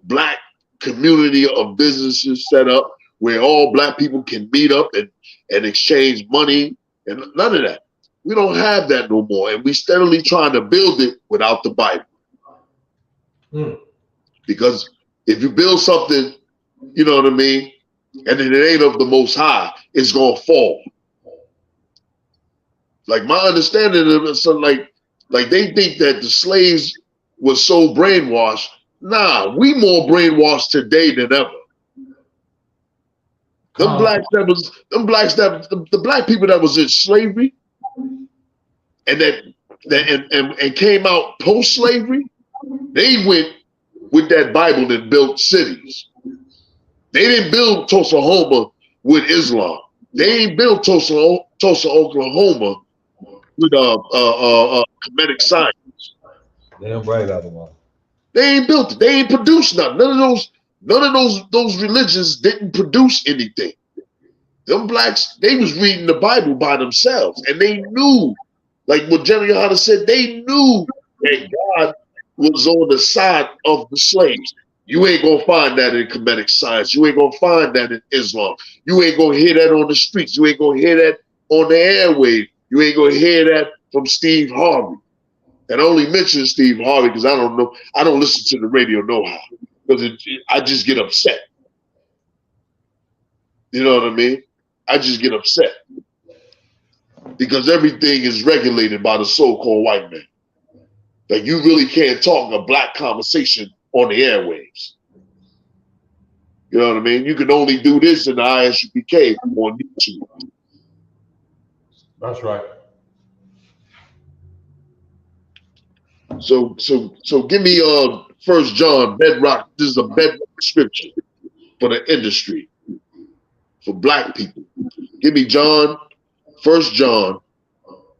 S13: black community of businesses set up where all black people can meet up and exchange money, and none of that. We don't have that no more, and we steadily trying to build it without the Bible. Because if you build something, you know what I mean, and it ain't of the Most High, it's gonna fall. Like, my understanding of it, so like they think that the slaves were so brainwashed. Nah, we more brainwashed today than ever. The black people that was in slavery and came out post-slavery, they went with that Bible and built cities. They didn't build Tulsa, Oklahoma with Islam. They ain't built Tulsa, Oklahoma with Kemetic science.
S12: Damn right, otherwise.
S13: They ain't built it. They ain't produced nothing. None of those religions didn't produce anything. Them blacks, they was reading the Bible by themselves, and they knew, like what Gen.YAHANNA said, they knew that God was on the side of the slaves. You ain't gonna find that in Kemetic science. You ain't gonna find that in Islam. You ain't gonna hear that on the streets. You ain't gonna hear that on the airwaves. You ain't gonna hear that from Steve Harvey. And I only mention Steve Harvey because I don't know. I don't listen to the radio no how, because I just get upset. You know what I mean? I just get upset because everything is regulated by the so-called white man. Like, you really can't talk a black conversation on the airwaves. You know what I mean? You can only do this in the I.S.U.P.K on YouTube.
S12: That's right.
S13: So give me 1 John, bedrock. This is a bedrock scripture for the industry, for black people. Give me 1 John,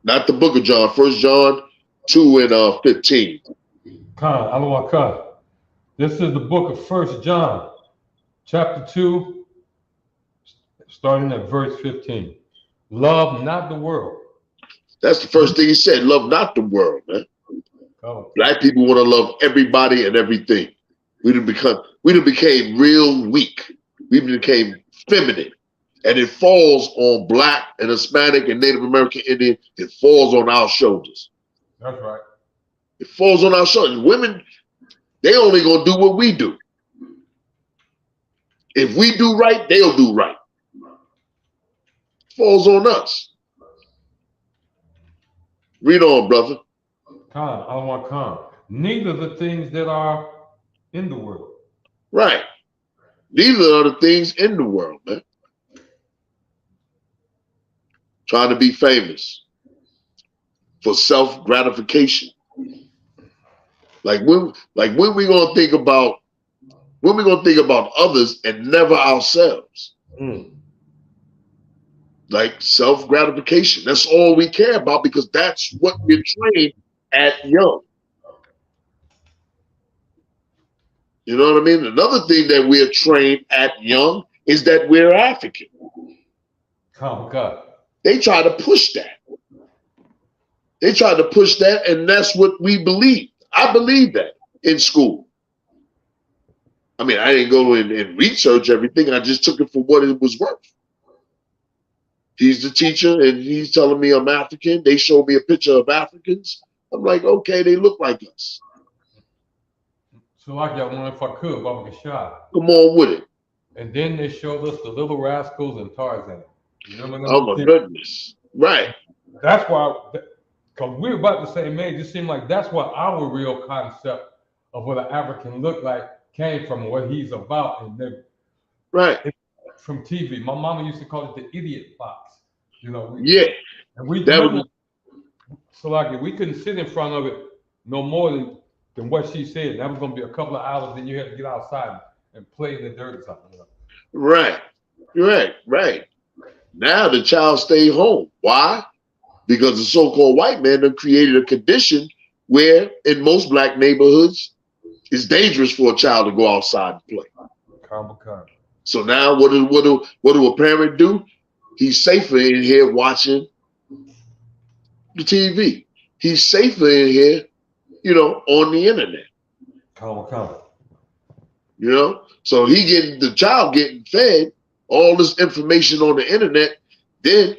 S13: not the book of John, 1 John 2 and 15.
S12: This is the book of 1 John, chapter 2, starting at verse 15. Love not the world.
S13: That's the first thing he said. Love not the world, man. Black people want to love everybody and everything. We done became real weak. We became feminine. And it falls on black and Hispanic and Native American Indian. It falls on our shoulders.
S12: That's right.
S13: It falls on our shoulders. Women, they only gonna do what we do. If we do right, they'll do right. It falls on us. Read on, brother.
S12: Neither the things that are in the world.
S13: Right. Neither are the things in the world, man. Trying to be famous for self-gratification. Like when we gonna think about others and never ourselves? Like self-gratification. That's all we care about, because that's what we're trained at young. You know what I mean? Another thing that we're trained at young is that we're African.
S12: Oh, God.
S13: They try to push that. They try to push that, and that's what we believe. I believe that in school. I mean, I didn't go in and research everything. I just took it for what it was worth. He's the teacher, and he's telling me I'm African. They showed me a picture of Africans. I'm like, okay, they look like us.
S12: So I got one if I could, Baba Kashad.
S13: Come on with it.
S12: And then they showed us the Little Rascals and Tarzan. You remember them?
S13: Oh my goodness. Right.
S12: That's why, because we're about the same age, it seemed like that's what our real concept of what an African looked like came from, what he's about. And then,
S13: right.
S12: From TV. My mama used to call it the idiot box. You know.
S13: Yeah.
S12: And we so like we couldn't sit in front of it no more than what she said. That was going to be a couple of hours. Then you had to get outside and play in the dirt or something. You know?
S13: Right. Right. Now the child stay home. Why? Because the so-called white man have created a condition where in most black neighborhoods it's dangerous for a child to go outside and play. So now what do a parent do? He's safer in here watching the TV. He's safer in here, you know, on the internet. You know, so the child getting fed all this information on the internet. Then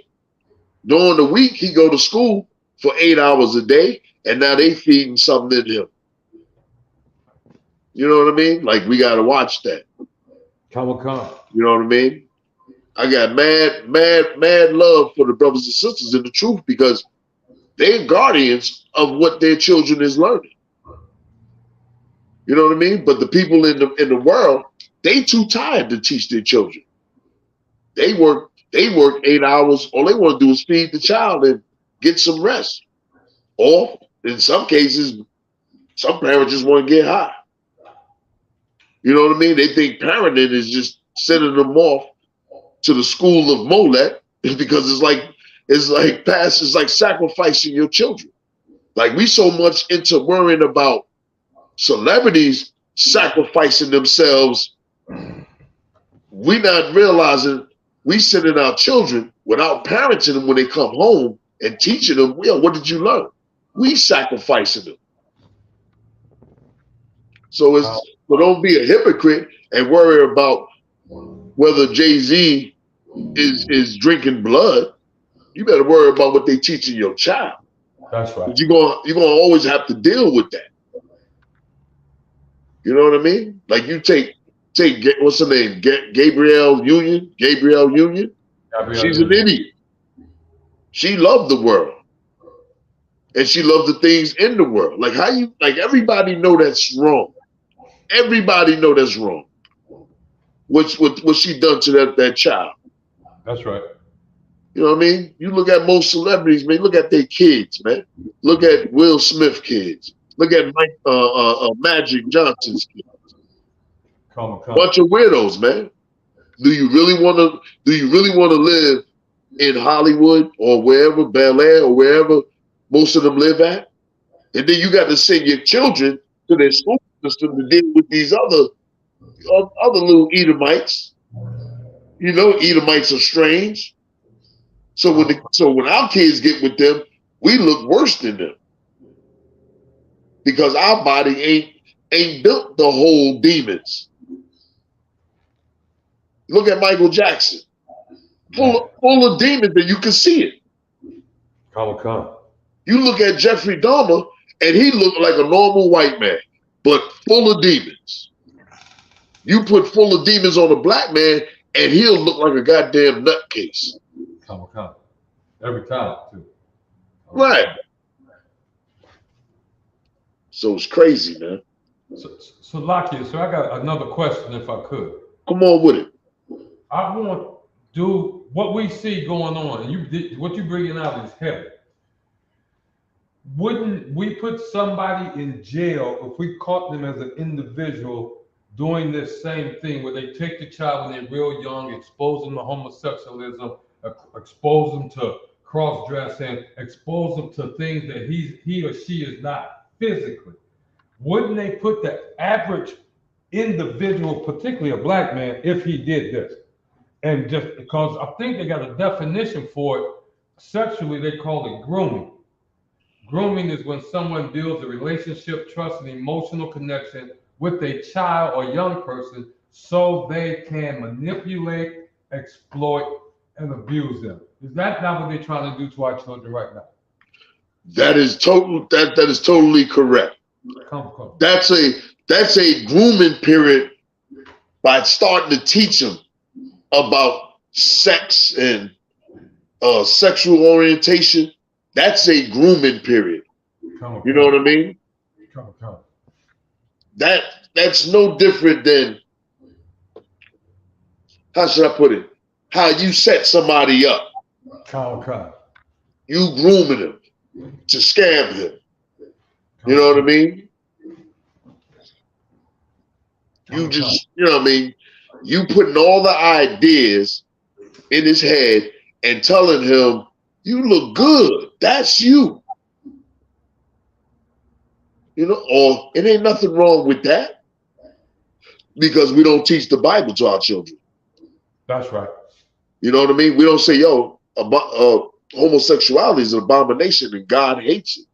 S13: during the week he go to school for 8 hours a day, and now they feeding something in him. You know what I mean? Like, we got to watch that. You know what I mean? I got mad love for the brothers and sisters in the truth, because they're guardians of what their children is learning. You know what I mean? But the people in the world, they too tired to teach their children. They work 8 hours. All they want to do is feed the child and get some rest. Or in some cases, some parents just want to get high. You know what I mean? They think parenting is just sending them off to the school of Molech, because it's like sacrificing your children. Like, we so much into worrying about celebrities sacrificing themselves, we not realizing we sending our children without parenting them when they come home and teaching them, yo, what did you learn? We sacrificing them. So don't be a hypocrite and worry about whether Jay-Z is drinking blood. You better worry about what they teaching your child.
S12: That's right.
S13: You're gonna always have to deal with that. You know what I mean? Like, you take what's her name? Gabrielle Union. She's an idiot. She loved the world. And she loved the things in the world. Like, everybody know that's wrong. Everybody know that's wrong. What she done to that child.
S12: That's right.
S13: You know what I mean? You look at most celebrities, man. Look at their kids, man. Look at Will Smith kids. Look at Magic Johnson's kids. Bunch of weirdos, man. Do you really want to live in Hollywood or wherever, Bel Air or wherever most of them live at? And then you got to send your children to their school system to deal with these other little Edomites. You know, Edomites are strange. So when our kids get with them, we look worse than them, because our body ain't built to hold demons. Look at Michael Jackson, full of demons, and you can see it. You look at Jeffrey Dahmer, and he looked like a normal white man, but full of demons. You put full of demons on a black man, and he'll look like a goddamn nutcase.
S12: Every time, too.
S13: Right. So it's crazy, man.
S12: So Lakia, so I got another question, if I could.
S13: Come on with it.
S12: I want to do what we see going on, and what you bringing out is heavy. Wouldn't we put somebody in jail if we caught them as an individual doing this same thing, where they take the child when they're real young, expose them to homosexualism, expose them to cross-dressing, expose them to things that he or she is not physically? Wouldn't they put the average individual, particularly a black man, if he did this. And just because I think they got a definition for it, sexually, they call it grooming. Grooming is when someone builds a relationship, trust, and emotional connection with a child or young person so they can manipulate, exploit, and abuse them. Is that not what they're trying to do to our children right now?
S13: That is totally correct.
S12: Come.
S13: That's a grooming period by starting to teach them about sex and sexual orientation. That's a grooming period. You know what I mean?
S12: Come.
S13: That's no different than, how should I put it? How you set somebody up.
S12: Come.
S13: You grooming him to scam him. You know what I mean? You just, you know what I mean? You putting all the ideas in his head and telling him, you look good. That's you. You know, or it ain't nothing wrong with that, because we don't teach the Bible to our children.
S12: That's right.
S13: You know what I mean? We don't say, yo, homosexuality is an abomination and God hates it.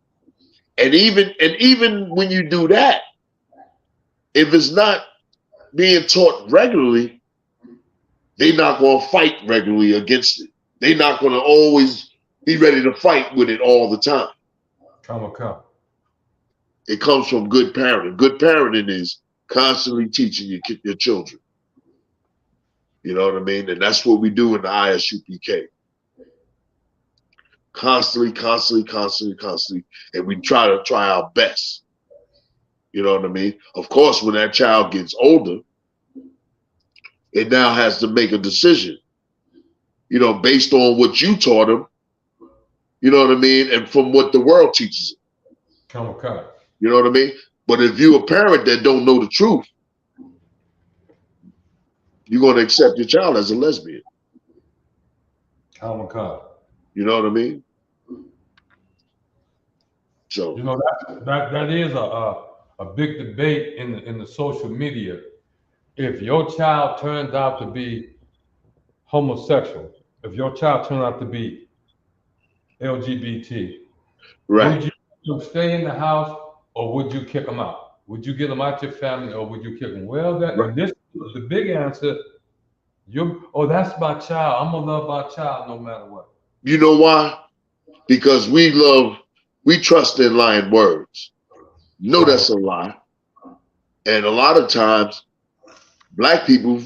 S13: And even when you do that, if it's not being taught regularly, they're not going to fight regularly against it. They're not going to always be ready to fight with it all the time.
S12: Come.
S13: It comes from good parenting. Good parenting is constantly teaching your children. You know what I mean? And that's what we do in the I.S.U.P.K. Constantly. And we try our best. You know what I mean? Of course, when that child gets older, it now has to make a decision, you know, based on what you taught them, you know what I mean? And from what the world teaches them.
S12: Come.
S13: You know what I mean? But if you're a parent that don't know the truth, you're going to accept your child as a lesbian.
S12: Come.
S13: You know what I mean? So,
S12: you know, that is a big debate in the social media. If your child turns out to be homosexual, if your child turned out to be LGBT,
S13: right,
S12: would you stay in the house or would you kick them out? Would you get them out your family or would you kick them? Well, this is the big answer. That's my child. I'm gonna love my child no matter what.
S13: You know why? Because we trust in lying words. You know that's a lie. And a lot of times, black people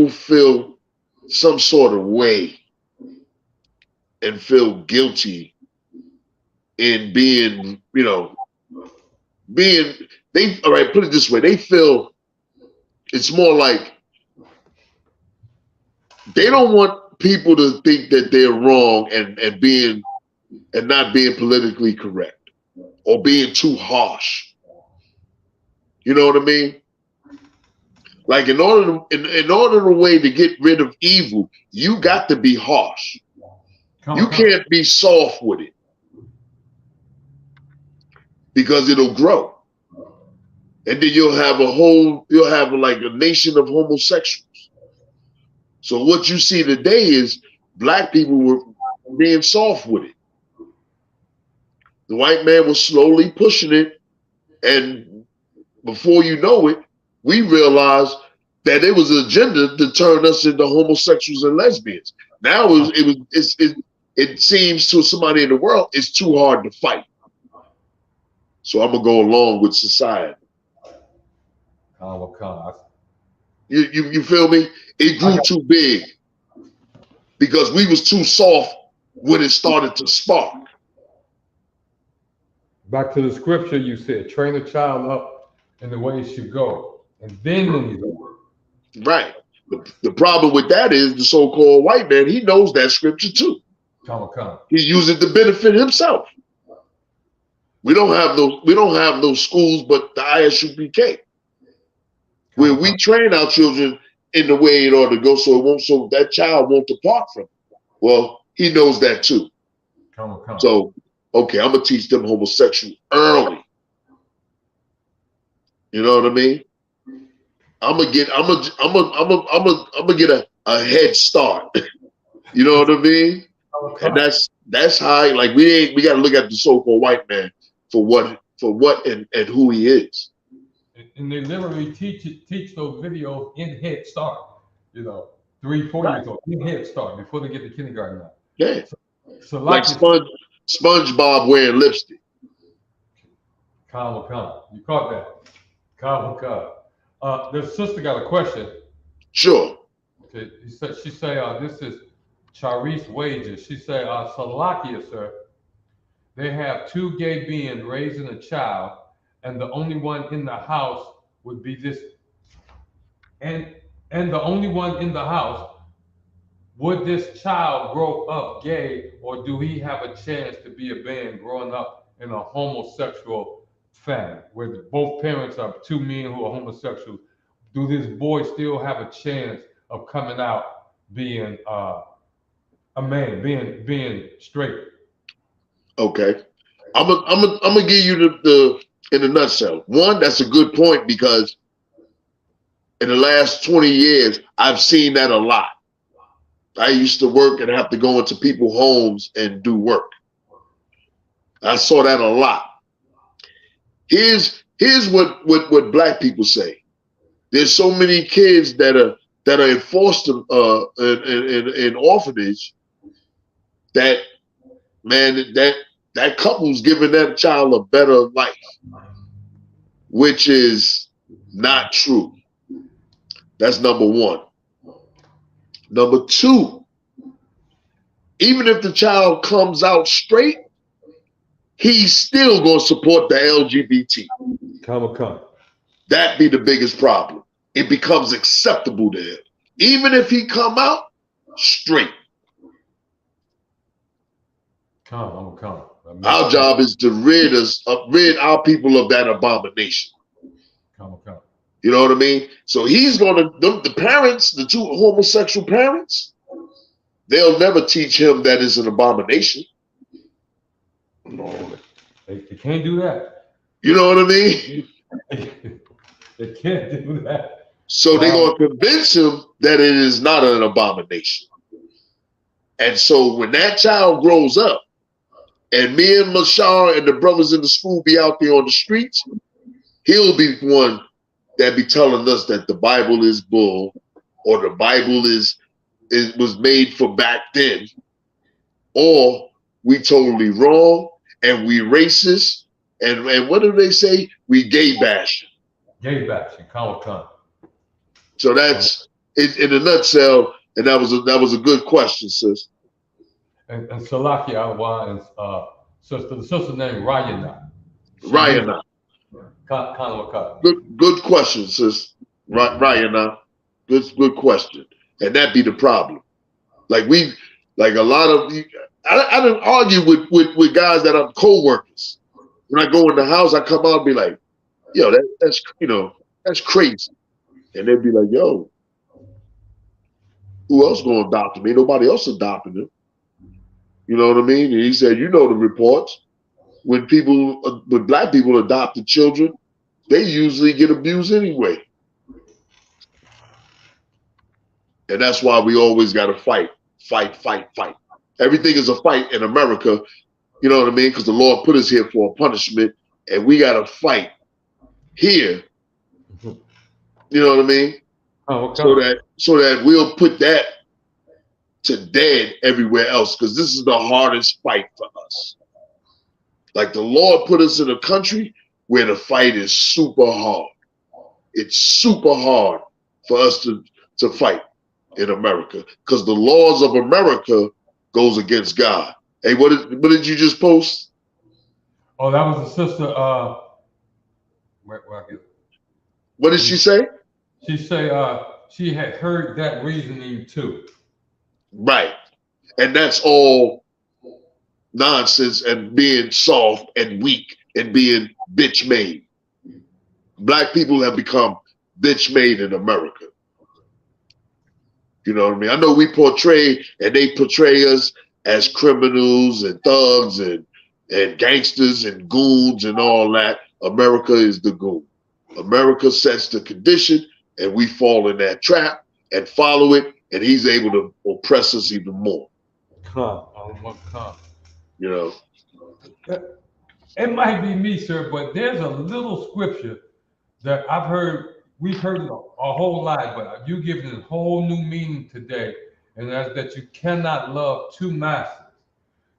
S13: feel some sort of way and feel guilty in being, you know, all right, put it this way, they feel it's more like they don't want people to think that they're wrong and not being politically correct or being too harsh. You know what I mean? Like in order the way to get rid of evil, you got to be harsh. You can't be soft with it because it'll grow. And then you'll have like a nation of homosexuals. So what you see today is black people were being soft with it. The white man was slowly pushing it. And before you know it, we realized that it was an agenda to turn us into homosexuals and lesbians. Now it seems to somebody in the world it's too hard to fight. So I'm gonna go along with society. You feel me? It grew too big because we was too soft when it started to spark.
S12: Back to the scripture, you said, train a child up in the way he should go, and then when he's older.
S13: Right. The problem with that is the so-called white man, he knows that scripture too. He's using it to benefit himself. We don't have those schools, but the I.S.U.P.K. where we train our children in the way it ought to go, so that child won't depart from it. Well, he knows that too. So, okay, I'm gonna teach them homosexual early. You know what I mean? I'm gonna get a head start. You know what I mean? And that's how, like, we got to look at the so-called white man for what and who he is.
S12: And they literally teach those videos in Head Start. You know, 3-4 years old in Head Start before they get to kindergarten now.
S13: Yeah.
S12: So
S13: like SpongeBob wearing lipstick.
S12: Calm. You caught that. Calm. The sister got a question.
S13: Sure.
S12: Okay. She say this is Charisse Wages. She say, Salakia, sir. They have 2 gay beings raising a child, and the only one in the house would be this. And the only one in the house, would this child grow up gay, or do he have a chance to be a man growing up in a homosexual family where both parents are 2 men who are homosexuals? Do this boy still have a chance of coming out being a man, being straight?
S13: Okay, I'm gonna give you the in a nutshell. One, that's a good point, because in the last 20 years, I've seen that a lot. I used to work and have to go into people's homes and do work. I saw that a lot. Here's what black people say. There's so many kids that are in foster in orphanage that, man, that couple's giving that child a better life, which is not true. That's number one. Number two, even if the child comes out straight, he's still going to support the LGBT.
S12: Come.
S13: That be the biggest problem. It becomes acceptable to him, even if he come out straight.
S12: Come.
S13: Our job is to rid our people of that abomination.
S12: Come.
S13: You know what I mean? So he's gonna, the parents, the 2 homosexual parents, they'll never teach him that is an abomination.
S12: No, they can't do that.
S13: You know what I mean?
S12: They can't do that.
S13: So they're gonna convince him that it is not an abomination. And so when that child grows up, and me and Mashar and the brothers in the school be out there on the streets, he'll be one that be telling us that the Bible is bull, or the Bible was made for back then, or we totally wrong and we racist, and what do they say? We gay bashing.
S12: Gay bashing, come.
S13: So that's it in a nutshell, and that was a good question, sis.
S12: And Salakia and sister, the sister named Rayana.
S13: Rayana. Good question, sis. Rayana. Good question. And that be the problem. Like a lot of, I didn't argue with guys that I'm co-workers. When I go in the house, I come out and be like, yo, that's crazy. And they'd be like, yo, who else gonna adopt him? Ain't nobody else adopting him. You know what I mean? And he said, you know the reports. When black people adopt the children, they usually get abused anyway. And that's why we always got to fight. Everything is a fight in America, you know what I mean? Because the Lord put us here for a punishment, and we got to fight here. You know what I mean?
S12: Oh, okay.
S13: So that we'll put that to dead everywhere else, because this is the hardest fight for us. Like, the Lord put us in a country where the fight is super hard. It's super hard for us to fight in America, because the laws of America goes against God. Hey, what did you just post?
S12: Oh, that was the sister. Where I get it?
S13: What did she say?
S12: She say she had heard that reasoning too.
S13: Right, and that's all nonsense and being soft and weak and being bitch made. Black people have become bitch made in America. You know what I mean? I know we portray, and they portray us as criminals and thugs and gangsters and goons and all that. America is the goon. America sets the condition, and we fall in that trap and follow it, and he's able to oppress us even more. You know,
S12: it might be me, sir, but there's a little scripture that we've heard it a whole lot, but you give it a whole new meaning today, and that's that you cannot love two masters.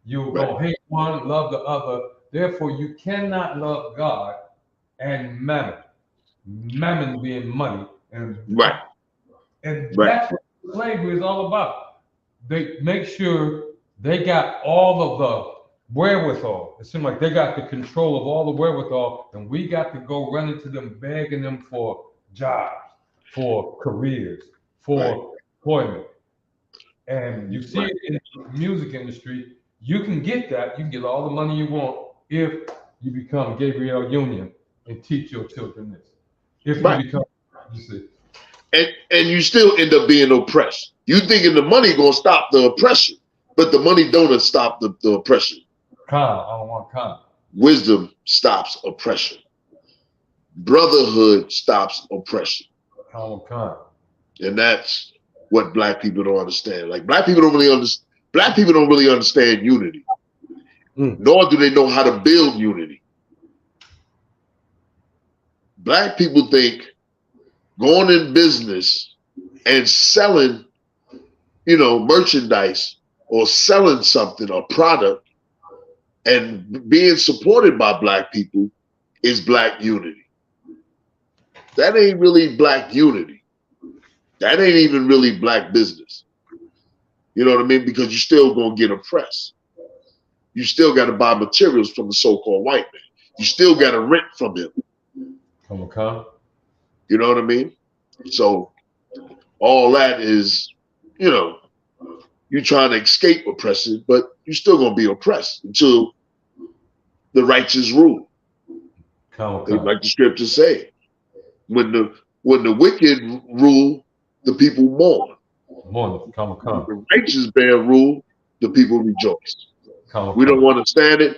S12: You're going to hate one, love the other. Therefore, you cannot love God and mammon. Mammon being money. And that's what slavery is all about. They make sure they got all of the wherewithal. It seems like they got the control of all the wherewithal, and we got to go running to them, begging them for jobs, for careers, for employment. And you see it in the music industry. You can get that. You can get all the money you want if you become Gabriel Union and teach your children this. If you become, you see.
S13: And you still end up being oppressed. You thinking the money gonna stop the oppression, but the money don't stop the oppression.
S12: I don't want
S13: Wisdom stops oppression. Brotherhood stops oppression. And that's what black people don't understand. Like black people don't really understand unity. Nor do they know how to build unity. Black people think going in business and selling, merchandise or selling something, a product, and being supported by black people is black unity. That ain't really black unity. That ain't even really black business. You know what I mean? Because you're still gonna get oppressed. You still gotta buy materials from the so-called white man. You still gotta rent from him. You know what I mean? So all that is, you're trying to escape oppression, but you're still gonna be oppressed until the righteous rule. Like the scriptures say. When the wicked rule, the people mourn. The righteous man rule, the people rejoice. We don't understand it.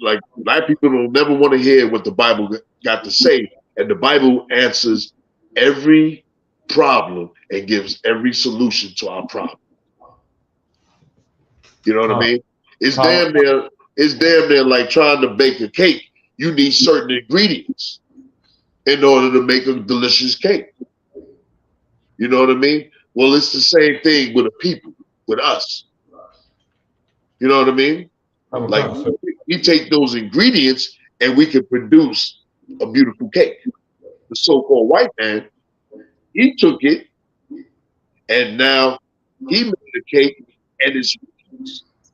S13: Like black people don't never want to hear what the Bible got to say. And the Bible answers every problem and gives every solution to our problem. You know what I mean? It's damn near like trying to bake a cake. You need certain ingredients in order to make a delicious cake. You know what I mean? Well, it's the same thing with the people, with us. You know what I mean? Like we take those ingredients and we can produce a beautiful cake. The so-called white man, he took it and now he made the cake and it's,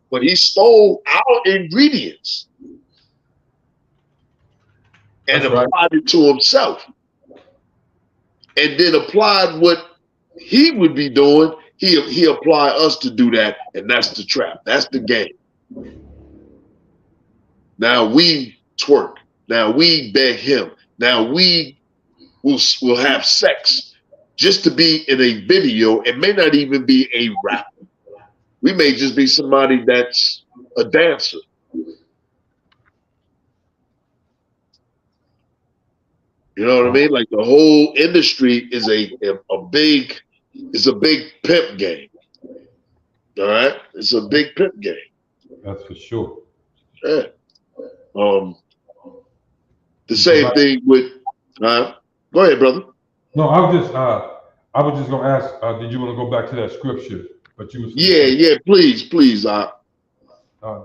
S13: but he stole our ingredients and applied it to himself, and then applied what he would be doing. He apply us to do that, and that's the trap. That's the game. Now we twerk. Now we beg him. Now we will have sex just to be in a video. It may not even be a rapper. We may just be somebody that's a dancer. You know what I mean? Like the whole industry is a big pimp game. All right, it's a big pimp game.
S12: That's for sure.
S13: Yeah. The same thing with. Go ahead, brother.
S12: No, I was just gonna ask. Did you want to go back to that scripture? But you was.
S13: Yeah. Please.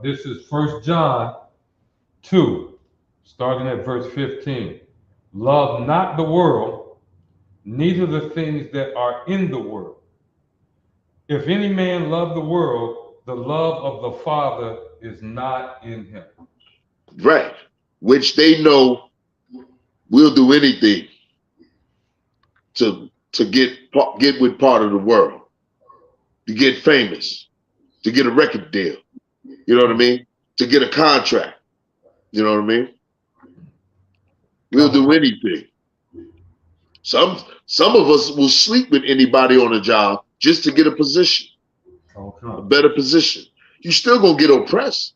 S12: This is 1 John 2, starting at verse 15. Love not the world, neither the things that are in the world. If any man love the world, the love of the Father is not in him.
S13: Right. Which they know we'll do anything to get with part of the world, to get famous, to get a record deal. You know what I mean? To get a contract. You know what I mean? We'll do anything. Some of us will sleep with anybody on a job just to get a position, a better position. You still gonna get oppressed.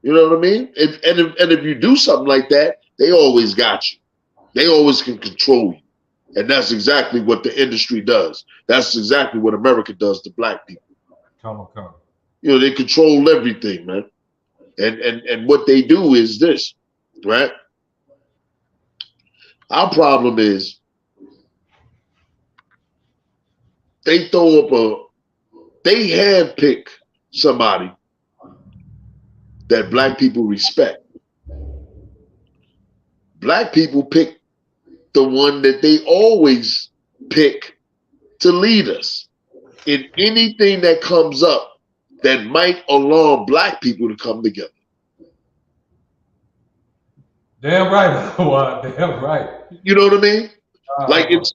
S13: You know what I mean? And if you do something like that, they always got you. They always can control you. And that's exactly what the industry does. That's exactly what America does to black people. You know, they control everything, man. And what they do is this, right? Our problem is they throw up they handpick somebody that black people respect. Black people pick the one that they always pick to lead us in anything that comes up that might alarm black people to come together.
S12: Damn right, damn right.
S13: You know what I mean? Like it's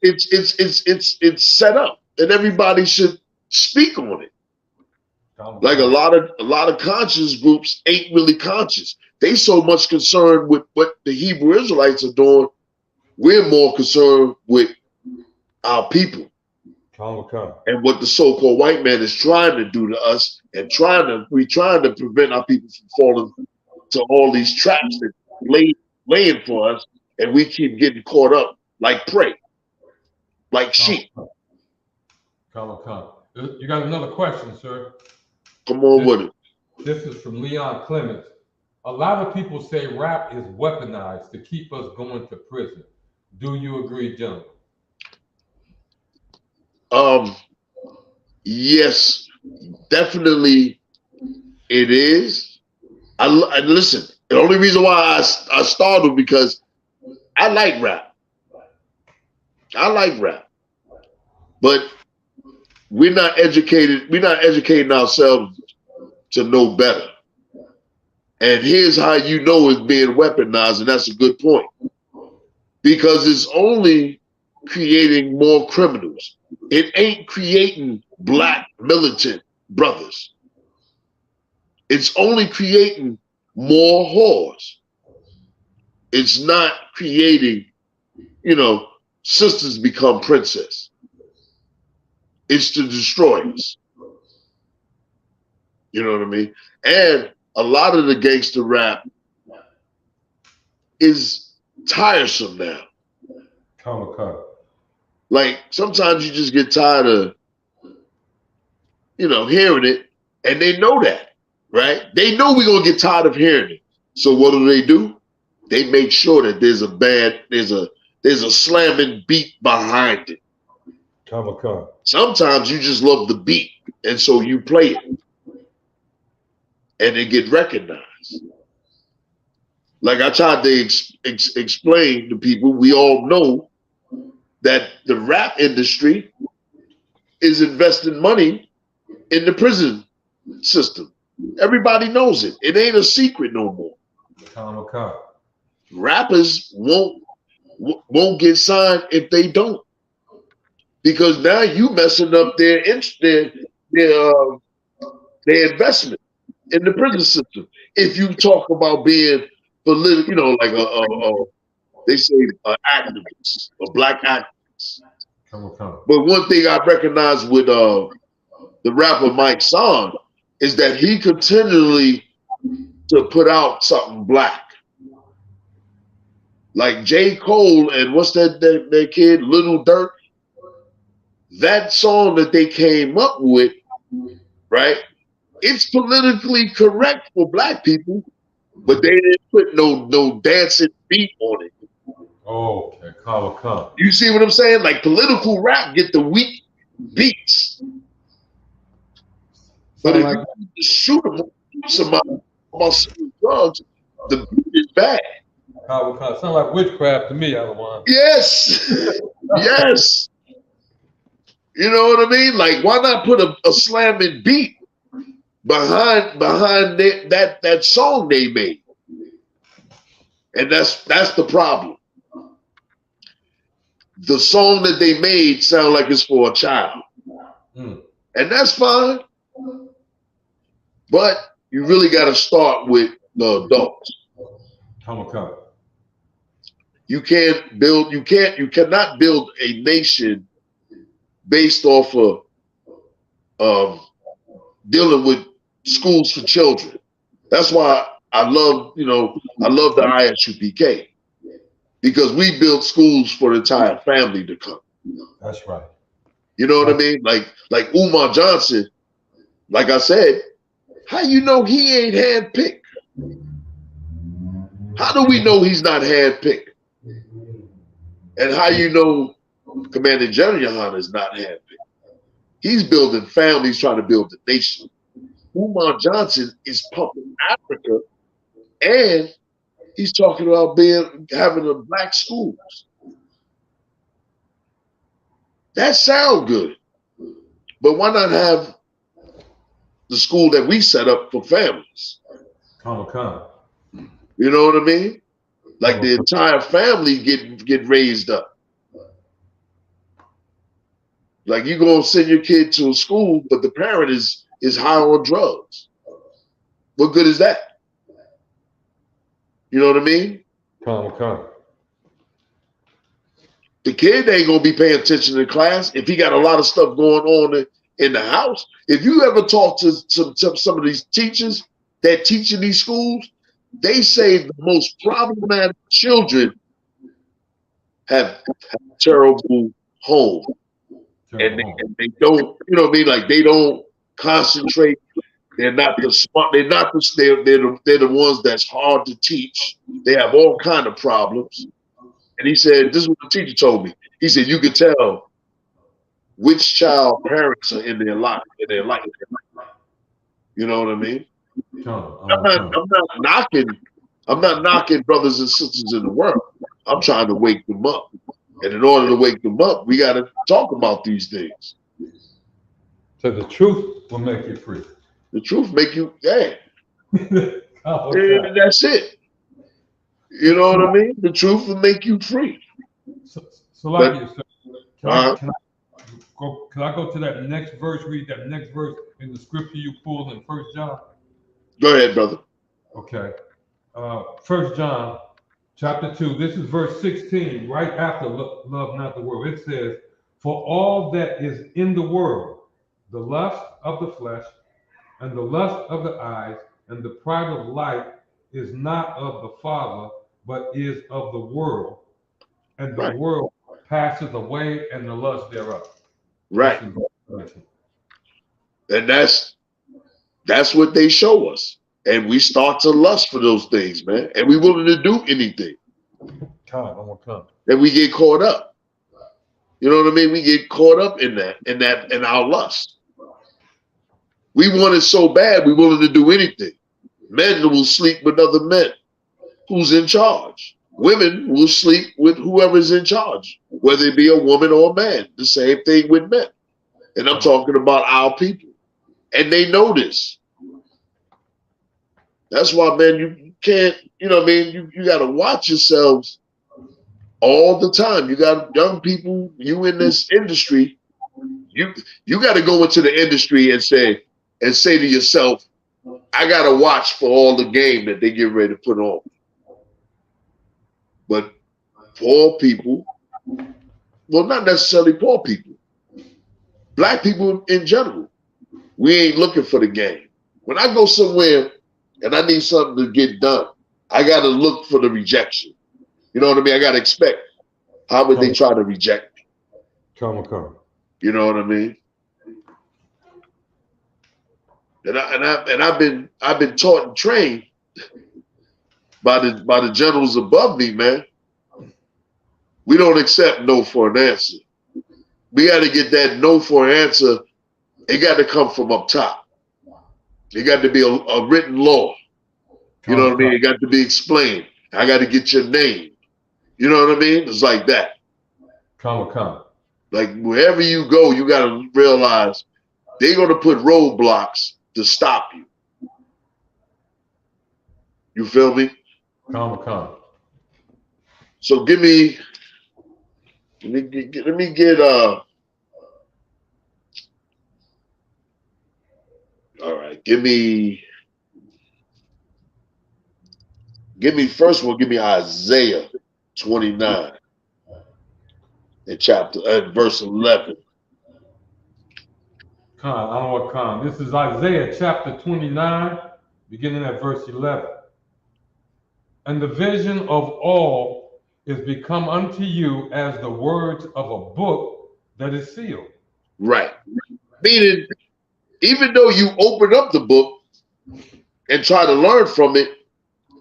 S13: set up, and everybody should speak on it. Like a lot of conscious groups ain't really conscious. They so much concerned with what the Hebrew Israelites are doing. We're more concerned with our people and what the so-called white man is trying to do to us, and we're trying to prevent our people from falling to all these traps that laying for us, and we keep getting caught up like prey, like sheep.
S12: You got another question, sir?
S13: Come on with it.
S12: This is from Leon Clements. A lot of people say rap is weaponized to keep us going to prison. Do you agree, gentlemen?
S13: Yes, definitely it is. I listen, the only reason why I started because I like rap. But we're not educating ourselves to know better. And here's how you know it's being weaponized, and that's a good point. Because it's only creating more criminals. It ain't creating black militant brothers. It's only creating more whores. It's not creating, sisters become princess. It's to destroy us. You know what I mean? And a lot of the gangster rap is tiresome now. Like sometimes you just get tired of, hearing it, and they know that, right? They know we're gonna get tired of hearing it. So what do? They make sure that there's a slamming beat behind it. Sometimes you just love the beat, and so you play it, and it get recognized. Like I tried to explain to people, we all know that the rap industry is investing money in the prison system. Everybody knows it. It ain't a secret no more. Rappers won't get signed if they don't, because now you messing up their investment in the prison system. If you talk about being political, like they say activist, a black activist. But one thing I recognize with the rapper Mike Son is that he continually to put out something black. Like J. Cole and what's that kid, Little Dirt? That song that they came up with, right? It's politically correct for black people, but they didn't put no dancing beat on it.
S12: Oh, okay,
S13: You see what I'm saying? Like political rap get the weak beats. But if you just shoot somebody about some drugs, the beat is bad.
S12: Sound like witchcraft to me, Alawan.
S13: Yes. Yes. You know what I mean? Like, why not put a slamming beat behind that song they made? And that's the problem. The song that they made sound like it's for a child. And that's fine. But you really got to start with the adults. You cannot build a nation based off of dealing with schools for children. That's why I love the I.S.U.P.K. because we built schools for the entire family to come.
S12: That's right.
S13: You know what I mean? Like Umar Johnson, like I said, how you know he ain't handpicked? How do we know he's not handpicked? And how you know Commander General Yahanna is not handpicked? He's building families, trying to build the nation. Umar Johnson is pumping Africa, and he's talking about having a black schools. That sounds good, but why not have the school that we set up for families?
S12: Come.
S13: You know what I mean? Like the entire family get raised up. Like you gonna send your kid to a school, but the parent is high on drugs. What good is that? You know what I mean?
S12: Come.
S13: The kid ain't gonna be paying attention to class if he got a lot of stuff going on in the house. If you ever talk to some of these teachers that teach in these schools, they say the most problematic children have terrible homes. And they don't, you know what I mean? Like they don't concentrate. They're not the smart. They're the ones that's hard to teach. They have all kind of problems. And he said, this is what the teacher told me. He said, you could tell which child parents are in their life. You know what I mean? I'm not knocking brothers and sisters in the world. I'm trying to wake them up. And in order to wake them up, we got to talk about these things.
S12: So the truth will make you free.
S13: The truth make you, yeah. That's it. You know what I mean? The truth will make you free.
S12: Can I go to that next verse, read that next verse in the scripture you pulled in 1 John?
S13: Go ahead, brother.
S12: Okay. 1 John chapter 2, this is verse 16, right after love not the world. It says, for all that is in the world, the lust of the flesh and the lust of the eyes and the pride of life is not of the Father, but is of the world. And the world passes away and the lust thereof.
S13: Right. And that's what they show us. And we start to lust for those things, man. And we willing to do anything. And we get caught up. You know what I mean? We get caught up in our lust. We want it so bad, we willing to do anything. Men will sleep with other men. Who's in charge? Women will sleep with whoever's in charge, whether it be a woman or a man. The same thing with men. And I'm talking about our people. And they know this. That's why, man, you can't, you know what I mean? You got to watch yourselves all the time. You got young people, you in this industry, you got to go into the industry and say to yourself, I got to watch for all the game that they get ready to put on. But poor people, well, not necessarily poor people, black people in general, we ain't looking for the game. When I go somewhere and I need something to get done, I got to look for the rejection. You know what I mean? I got to expect, how would they try to reject me?
S12: Come.
S13: You know what I mean? And I've been taught and trained by the generals above me, man. We don't accept no for an answer. We got to get that no for an answer. It got to come from up top. It got to be a written law. You know what I mean? It got to be explained. I got to get your name. You know what I mean? It's like that.
S12: Come.
S13: Like wherever you go, you got to realize they're going to put roadblocks to stop you. You feel me?
S12: Come.
S13: So let me get all right, give me first one, give me Isaiah 29 and verse 11.
S12: Come. This is Isaiah chapter 29, beginning at verse 11. And the vision of all is become unto you as the words of a book that is sealed.
S13: Right. Meaning, even though you open up the book and try to learn from it,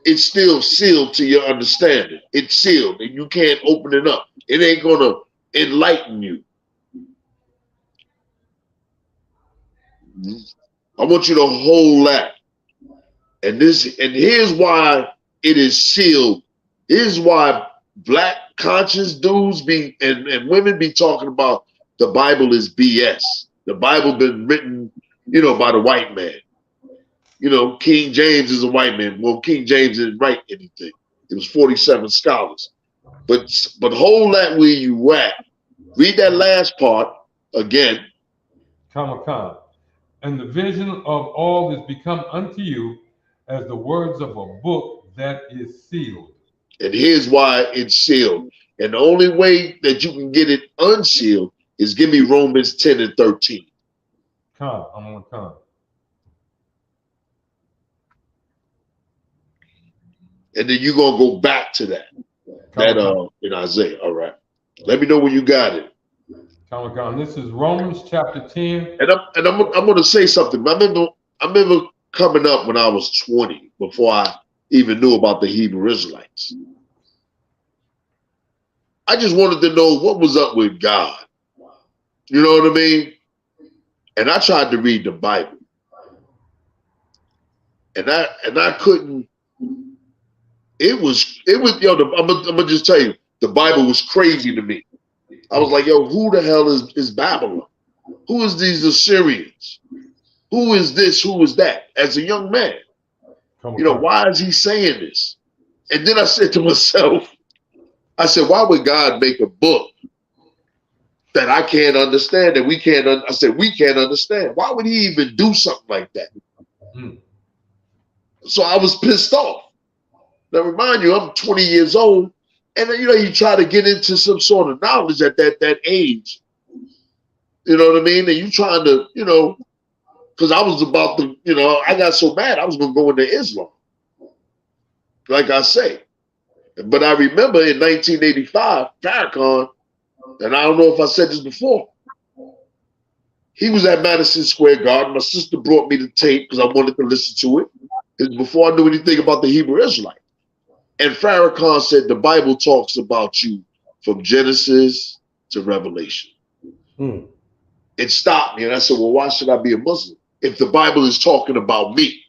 S13: it's still sealed to your understanding. It's sealed and you can't open it up. It ain't going to enlighten you. I want you to hold that. And here's why it is sealed. Here's why black conscious dudes and women be talking about the Bible is BS. The Bible been written, by the white man. King James is a white man. Well, King James didn't write anything. It was 47 scholars. But hold that where you at. Read that last part again.
S12: Come. And the vision of all is become unto you as the words of a book that is sealed.
S13: And here's why it's sealed. And the only way that you can get it unsealed is give me Romans 10 and 13.
S12: I'm gonna come.
S13: And then you're gonna go back to that in Isaiah. All right. Let me know when you got it.
S12: This is Romans chapter 10.
S13: And I'm gonna say something. I remember coming up when I was 20, before I even knew about the Hebrew Israelites. I just wanted to know what was up with God. You know what I mean? And I tried to read the Bible. And I couldn't. It was I'm gonna just tell you, the Bible was crazy to me. I was like, yo, who the hell is Babylon? Who is these Assyrians? Who is this? Who is that? As a young man, why is he saying this? And then I said to myself, I said, why would God make a book that I can't understand, that we can't? I said, we can't understand. Why would he even do something like that? So I was pissed off. Now, remind you, I'm 20 years old, and you try to get into some sort of knowledge at that age. You know what I mean? And you trying to, because I was about to, I got so mad I was going to go into Islam, like I say. But I remember in 1985, Farrakhan, and I don't know if I said this before, he was at Madison Square Garden. My sister brought me the tape because I wanted to listen to it. It was before I knew anything about the Hebrew Israelite. And Farrakhan said the Bible talks about you from Genesis to Revelation. It stopped me, and I said, well, why should I be a Muslim if the Bible is talking about me?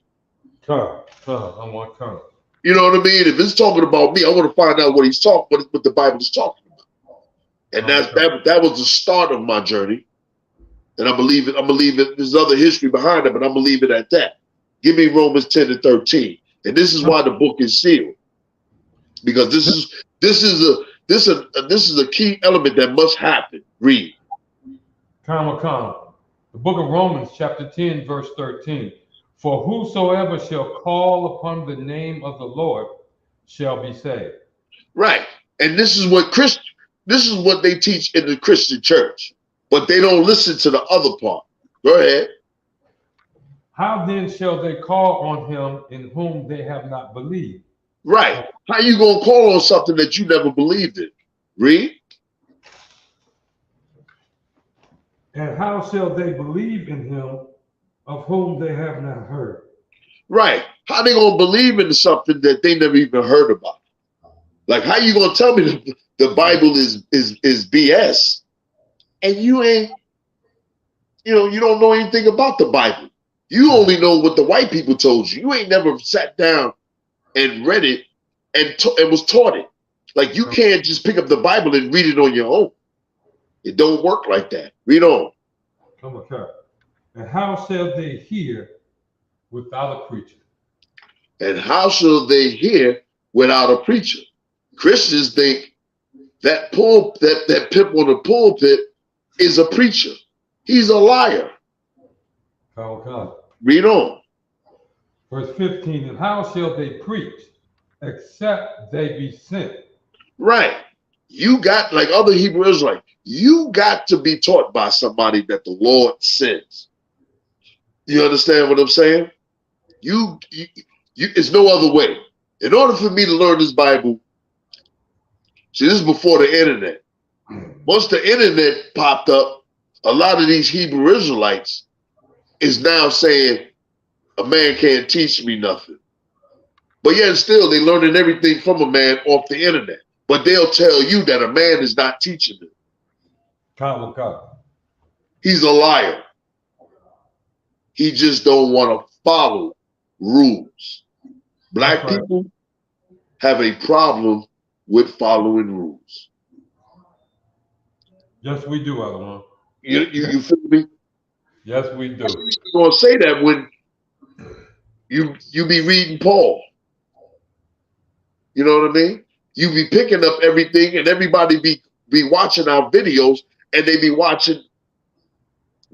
S12: I want come.
S13: You know what I mean? If it's talking about me, I want to find out what what the Bible is talking about. And that was the start of my journey. And I believe it. There's other history behind it, but I'm gonna leave it at that. Give me Romans 10 and 13. And this is why the book is sealed. Because this is a key element that must happen. Read.
S12: The book of Romans, chapter 10, verse 13. For whosoever shall call upon the name of the Lord shall be saved.
S13: Right. And this is what they teach in the Christian church. But they don't listen to the other part. Go ahead.
S12: How then shall they call on him in whom they have not believed?
S13: Right. How you gonna call on something that you never believed in? Read.
S12: And how shall they believe in him of whom they have not heard?
S13: Right. How they gonna believe in something that they never even heard about? Like, how you gonna tell me the Bible is BS and you ain't, you don't know anything about the Bible. You only know what the white people told you. You ain't never sat down and read it and was taught it. Like, you can't just pick up the Bible and read it on your own. It don't work like that. Read on.
S12: And how shall they hear without a preacher?
S13: And how shall they hear without a preacher? Christians think that pimp on the pulpit is a preacher. He's a liar. Read on.
S12: Verse 15, and how shall they preach except they be sent?
S13: Right. You got, like other Hebrew Israelites, you got to be taught by somebody that the Lord sends. You understand what I'm saying? It's no other way. In order for me to learn this Bible, See, this is before the internet. Once the internet popped up, a lot of these Hebrew Israelites is now saying, a man can't teach me nothing. But yet still, they're learning everything from a man off the internet. But they'll tell you that a man is not teaching them. He's a liar. He just don't want to follow rules. Black people have a problem with following rules.
S12: Yes, we do, other one.
S13: You feel me?
S12: Yes, we do.
S13: You're gonna say that when you be reading Paul. You know what I mean? You be picking up everything, and everybody be watching our videos, and they be watching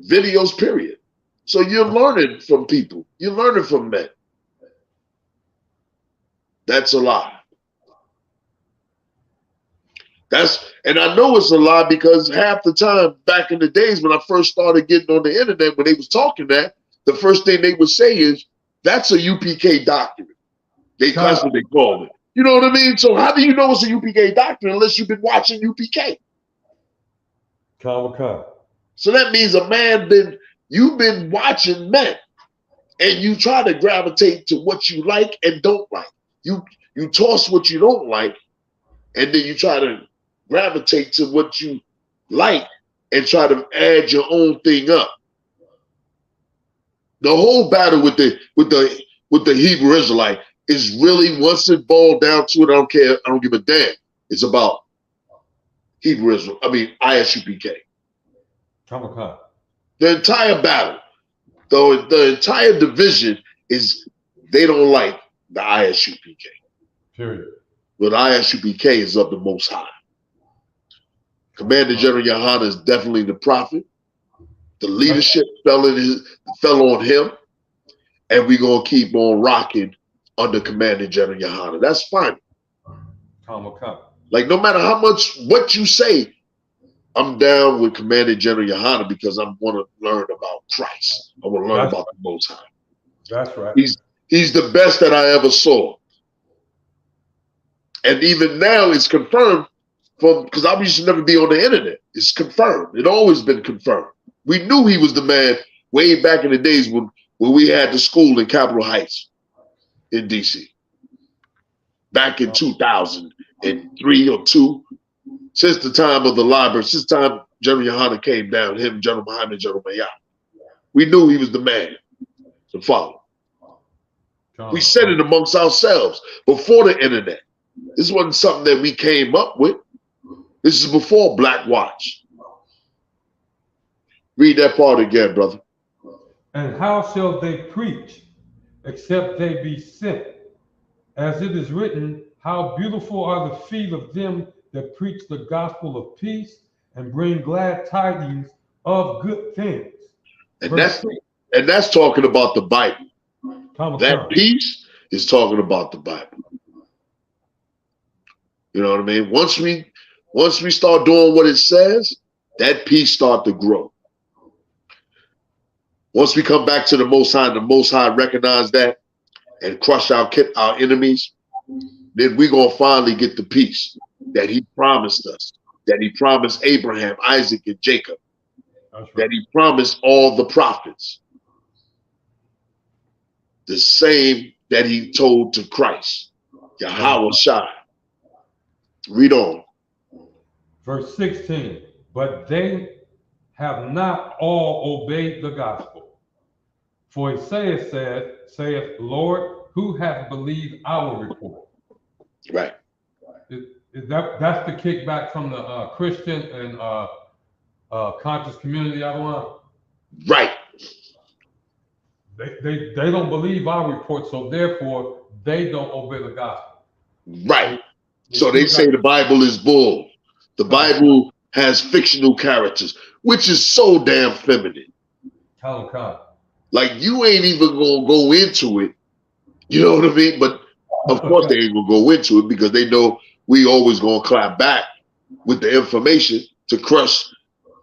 S13: videos, period. So you're learning from people. You're learning from men. That's a lie. And I know it's a lie because half the time back in the days when I first started getting on the internet, when they was talking that, the first thing they would say is, that's a UPK doctrine. They constantly call it. You know what I mean? So how do you know it's a UPK doctrine unless you've been watching UPK? So that means you've been watching men, and you try to gravitate to what you like and don't like. You toss what you don't like, and then you try to gravitate to what you like and try to add your own thing up. The whole battle with the Hebrew Israelite is really, once it boiled down to it, I don't care, I don't give a damn. It's about Hebrew Israel, ISUPK. The entire battle, the entire division is they don't like the ISUPK.
S12: Period.
S13: But ISUPK is of the Most High. Commander General Yahanna is definitely the prophet. The leadership fell on him, and we're gonna keep on rocking under Commander General Yahanna. That's fine. Like, no matter what you say, I'm down with Commander General Yahanna because I want to learn about Christ. I want to learn about the Most High.
S12: That's right.
S13: He's the best that I ever saw. And even now it's confirmed because I used to never be on the internet. It's confirmed. It always been confirmed. We knew he was the man way back in the days when we had the school in Capitol Heights in DC. Back in 2003 or 2, since the time of the library, since the time General Yahanna came down, him, General Muhammad, General Mayat, we knew he was the man to follow. We said it amongst ourselves before the internet. This wasn't something that we came up with. This is before Black Watch. Read that part again, brother.
S12: And how shall they preach except they be sent? As it is written, how beautiful are the feet of them that preach the gospel of peace and bring glad tidings of good things.
S13: And that's talking about the Bible. That peace is talking about the Bible. You know what I mean? Once we start doing what it says, that peace start to grow. Once we come back to the Most High, and the Most High recognize that and crush our enemies, then we're going to finally get the peace that he promised us, that he promised Abraham, Isaac, and Jacob, that he promised all the prophets. The same that he told to Christ, Yahweh Shai. Read on.
S12: Verse 16, but they have not all obeyed the gospel. For Isaiah saith, Lord, who hath believed our report?
S13: Right.
S12: That's the kickback from the Christian and conscious community, other one?
S13: Right.
S12: They don't believe our report, so therefore they don't obey the gospel.
S13: Right. So they say the Bible is bull. The Bible has fictional characters, which is so damn feminine. Like, you ain't even gonna go into it. You know what I mean? But of course they ain't gonna go into it because they know we always gonna clap back with the information to crush,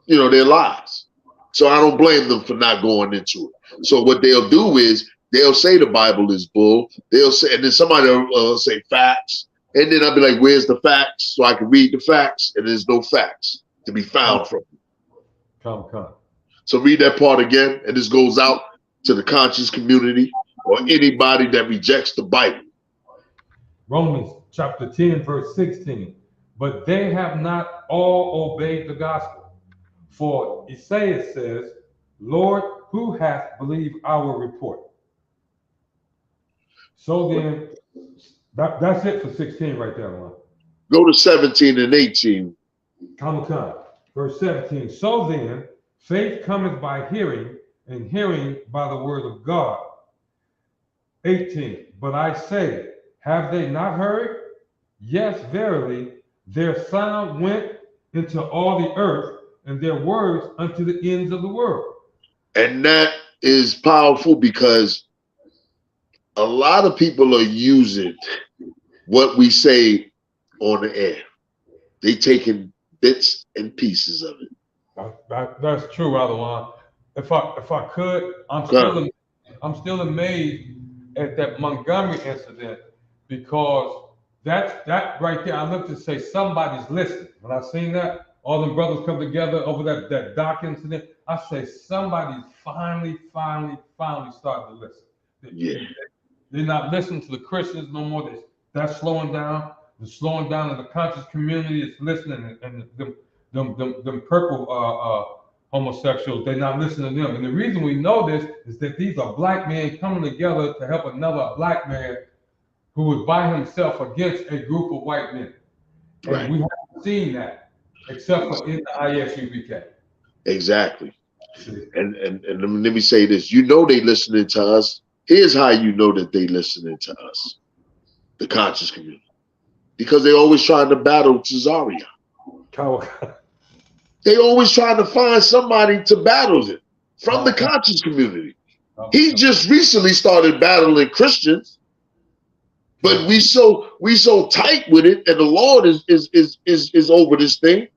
S13: their lives. So I don't blame them for not going into it. So what they'll do is they'll say the Bible is bull. They'll say, and then somebody will say facts. And then I'll be like, where's the facts? So I can read the facts, and there's no facts to be found from it.
S12: Come.
S13: So read that part again, and this goes out to the conscious community or anybody that rejects the Bible.
S12: Romans chapter 10, verse 16. But they have not all obeyed the gospel. For Isaiah says, Lord, who hath believed our report? So then, that's it for 16 right there, man.
S13: Go to 17 and 18.
S12: Come. Verse 17. So then, faith cometh by hearing, and hearing by the word of God. 18. But I say, have they not heard? Yes, verily, their sound went into all the earth, and their words unto the ends of the world.
S13: And that is powerful because a lot of people are using what we say on the air. They taking bits and pieces of it.
S12: That's true, Adawan. If I could, I'm still amazed at that Montgomery incident, because that right there, I looked to say somebody's listening. When I seen that, all them brothers come together over that dock incident, I say somebody's finally starting to listen. They're not listening to the Christians no more. That's slowing down. The slowing down of the conscious community is listening, and them purple homosexuals, they're not listening to them. And the reason we know this is that these are black men coming together to help another black man who was by himself against a group of white men. And we haven't seen that except for in the I.S.U.P.K.
S13: Exactly. And let me say this. You know they listening to us. Here's how you know that they listening to us, the conscious community. Because they always trying to battle Cesaria. They always trying to find somebody to battle him from the conscious community. He just recently started battling Christians, but we so tight with it, and the Lord is over this thing,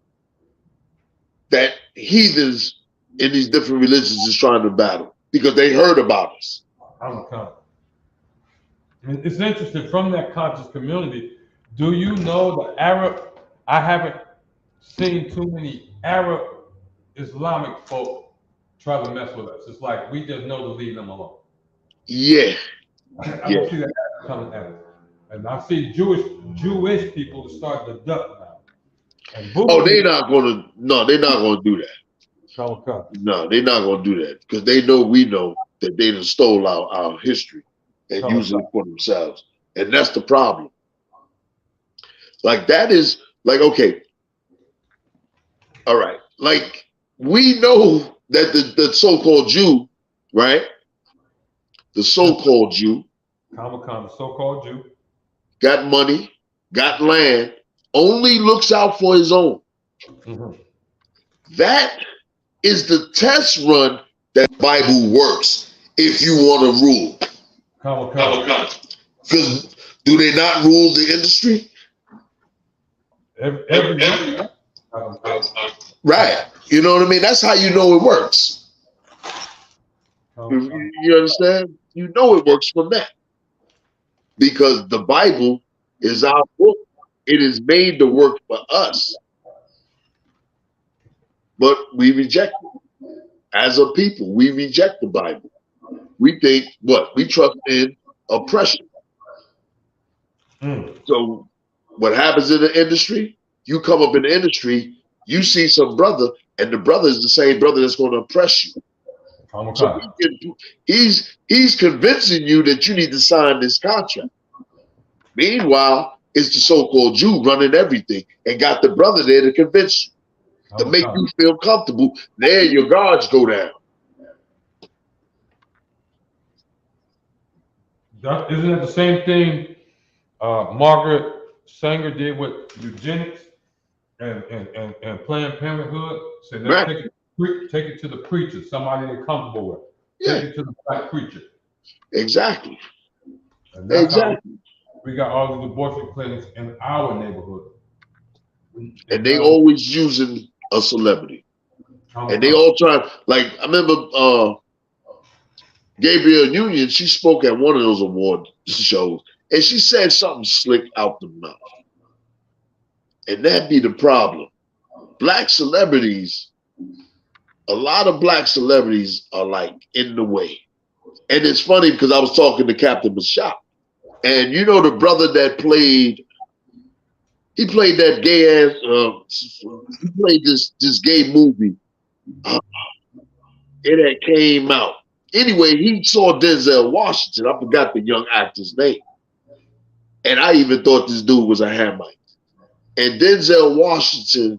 S13: that heathens in these different religions is trying to battle because they heard about us.
S12: It's interesting, from that conscious community, do you know the Arab? I haven't seen too many Arab Islamic folk try to mess with us. It's like we just know to leave them alone.
S13: Yeah.
S12: I don't see that coming at us. And I see Jewish people start to duck now. And
S13: they're not gonna do that. No, they're not gonna do that because they know we know that they done stole our history and use it for themselves. And that's the problem. Like that is like, okay. All right. Like we know that the so-called Jew, right? The so-called Jew.
S12: The so-called Jew.
S13: Got money, got land, only looks out for his own. That is the test run that Bible works if you want to rule. Because do they not rule the industry? Right. You know what I mean? That's how you know it works. You understand? You know it works from that. Because the Bible is our book. It is made to work for us. But we reject it. As a people, we reject the Bible. We think, what? We trust in oppression. So what happens in the industry? You come up in the industry, you see some brother, and the brother is the same brother that's going to oppress you. So he's convincing you that you need to sign this contract. Meanwhile, it's the so-called Jew running everything and got the brother there to convince you, to make you feel comfortable. There your guards go down.
S12: Isn't that the same thing Margaret Sanger did with eugenics and Planned Parenthood? So take it to the preacher, somebody they're comfortable with. Take it to the black preacher.
S13: Exactly.
S12: And that's how we got all these abortion clinics in our neighborhood.
S13: And they always using a celebrity. And they all try, like, I remember Gabrielle Union, she spoke at one of those award shows, And she said something slick out the mouth. And that be the problem. Black celebrities, a lot of black celebrities are like in the way. And it's funny because I was talking to Captain Mashop. And you know the brother that played, he played that gay ass, he played this gay movie. It had came out. Anyway, he saw Denzel Washington. I forgot the young actor's name. And I even thought this dude was a Hamite. And Denzel Washington,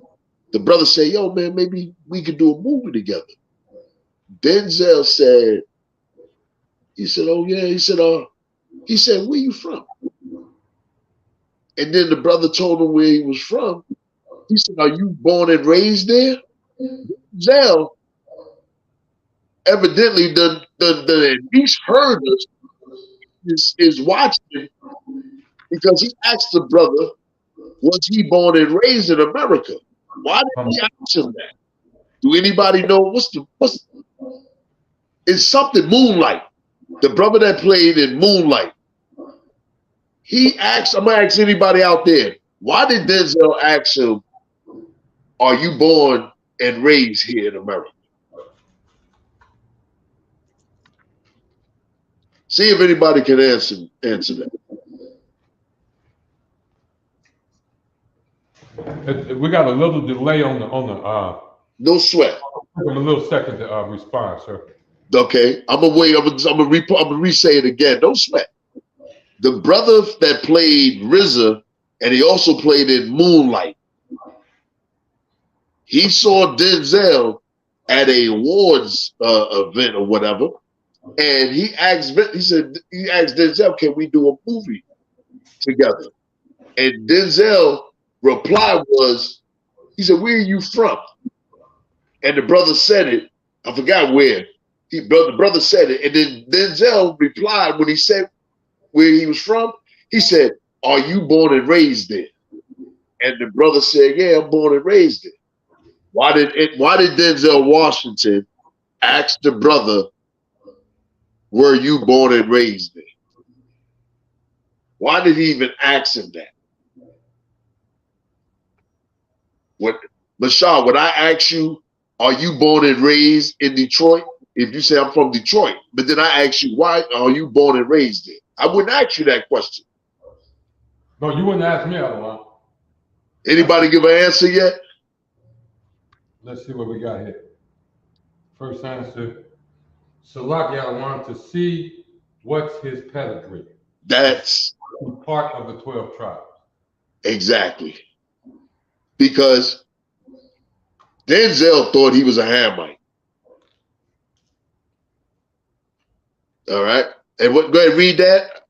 S13: the brother said, yo, man, maybe we could do a movie together. Denzel said, he said, oh yeah. He said, where you from? And then the brother told him where he was from. He said, are you born and raised there? Denzel evidently done at least heard us, is watching, because he asked the brother, was he born and raised in America? Why did he ask him that? Do anybody know it's something Moonlight. The brother that played in Moonlight. He asked, I'm gonna ask anybody out there, why did Denzel ask him, are you born and raised here in America? See if anybody can answer that.
S12: We got a little delay on the
S13: no sweat.
S12: A little second to respond, sir.
S13: Okay, I'm gonna wait. I'm gonna re-say it again. Don't sweat. The brother that played RZA, and he also played in Moonlight, he saw Denzel at a awards event or whatever, and he asked Denzel, can we do a movie together? And Denzel reply was, he said, where are you from? And the brother said it, I forgot where. The brother said it, and then Denzel replied when he said where he was from, he said, are you born and raised there? And the brother said, yeah, I'm born and raised there. Why did Denzel Washington ask the brother, were you born and raised there? Why did he even ask him that? Mashal, when I ask you, are you born and raised in Detroit? If you say I'm from Detroit, but then I ask you, why are you born and raised there? I wouldn't ask you that question.
S12: No, you wouldn't ask me otherwise.
S13: Anybody give an answer yet?
S12: Let's see what we got here. First answer, Salakia wanted to see what's his pedigree.
S13: That's
S12: part of the 12 tribes.
S13: Exactly. Because Denzel thought he was a Hamite. All right. And what? Go ahead, read that.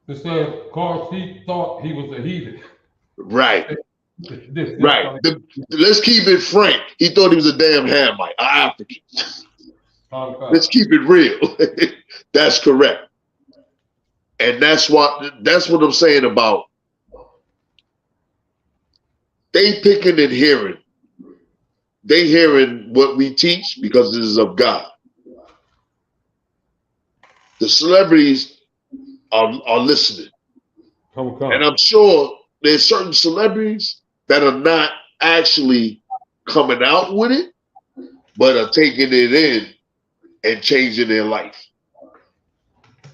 S12: It says, of course, he thought he was a heathen.
S13: Right. Right. Let's keep it frank. He thought he was a damn Hamite, an African. Let's keep it real. That's correct. And that's what I'm saying about they picking and hearing. They hearing what we teach because it is of God. The celebrities are listening. And I'm sure there's certain celebrities that are not actually coming out with it, but are taking it in and changing their life.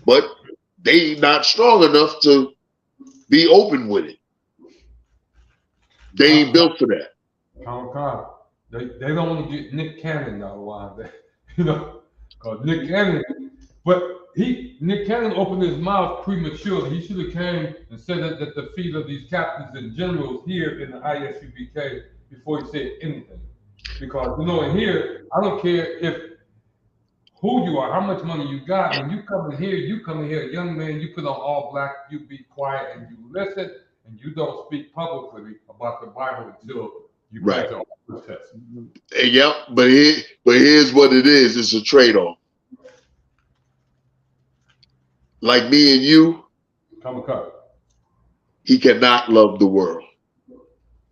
S13: But they not strong enough to be open with it. They ain't built for that.
S12: They don't want to get Nick Cannon out of line. Because Nick Cannon, Nick Cannon opened his mouth prematurely. He should have came and said that at the feet of these captains and generals here in the I.S.U.P.K. before he said anything. Because, in here, I don't care who you are, how much money you got. When you come in here, a young man, you put on all black, you be quiet and you listen, and you don't speak publicly about the Bible until you
S13: right.
S12: Pass the test.
S13: Yep, but here's what it is. It's a trade-off. Like me and you, he cannot love the world.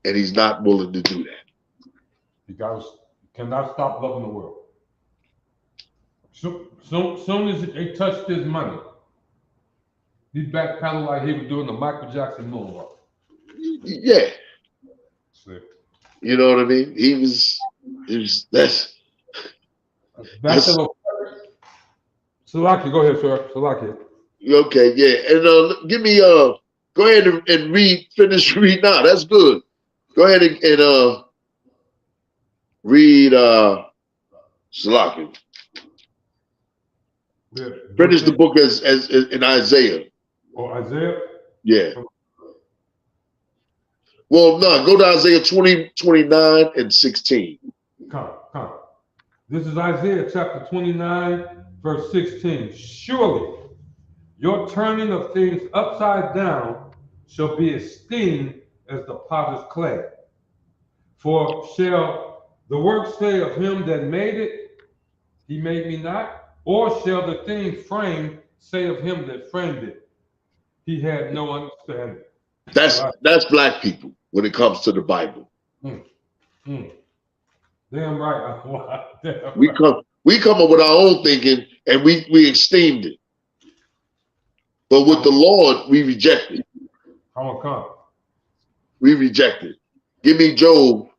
S13: And he's not willing to do that.
S12: You guys cannot stop loving the world. Soon as they touch this money, He backpedaled like he was doing the Michael Jackson moonwalk.
S13: Yeah.
S12: Sick.
S13: You know what I mean? He was that's
S12: Salaki, go ahead, sir. Salaki.
S13: okay, yeah. And give me go ahead and finish read now. That's good. Go ahead and read Salaki.
S12: Yeah.
S13: Finish the book as in Isaiah.
S12: Oh, Isaiah?
S13: Yeah. Well, no, go to Isaiah 20, 29, and 16.
S12: Come. This is Isaiah chapter 29, verse 16. Surely your turning of things upside down shall be esteemed as the potter's clay. For shall the work say of him that made it, he made me not? Or shall the thing framed say of him that framed it, he had no understanding?
S13: That's black people when it comes to the Bible.
S12: Damn right. Damn
S13: we come up with our own thinking and we esteemed it. But with the Lord, we reject it.
S12: Come.
S13: We reject it. Give me Job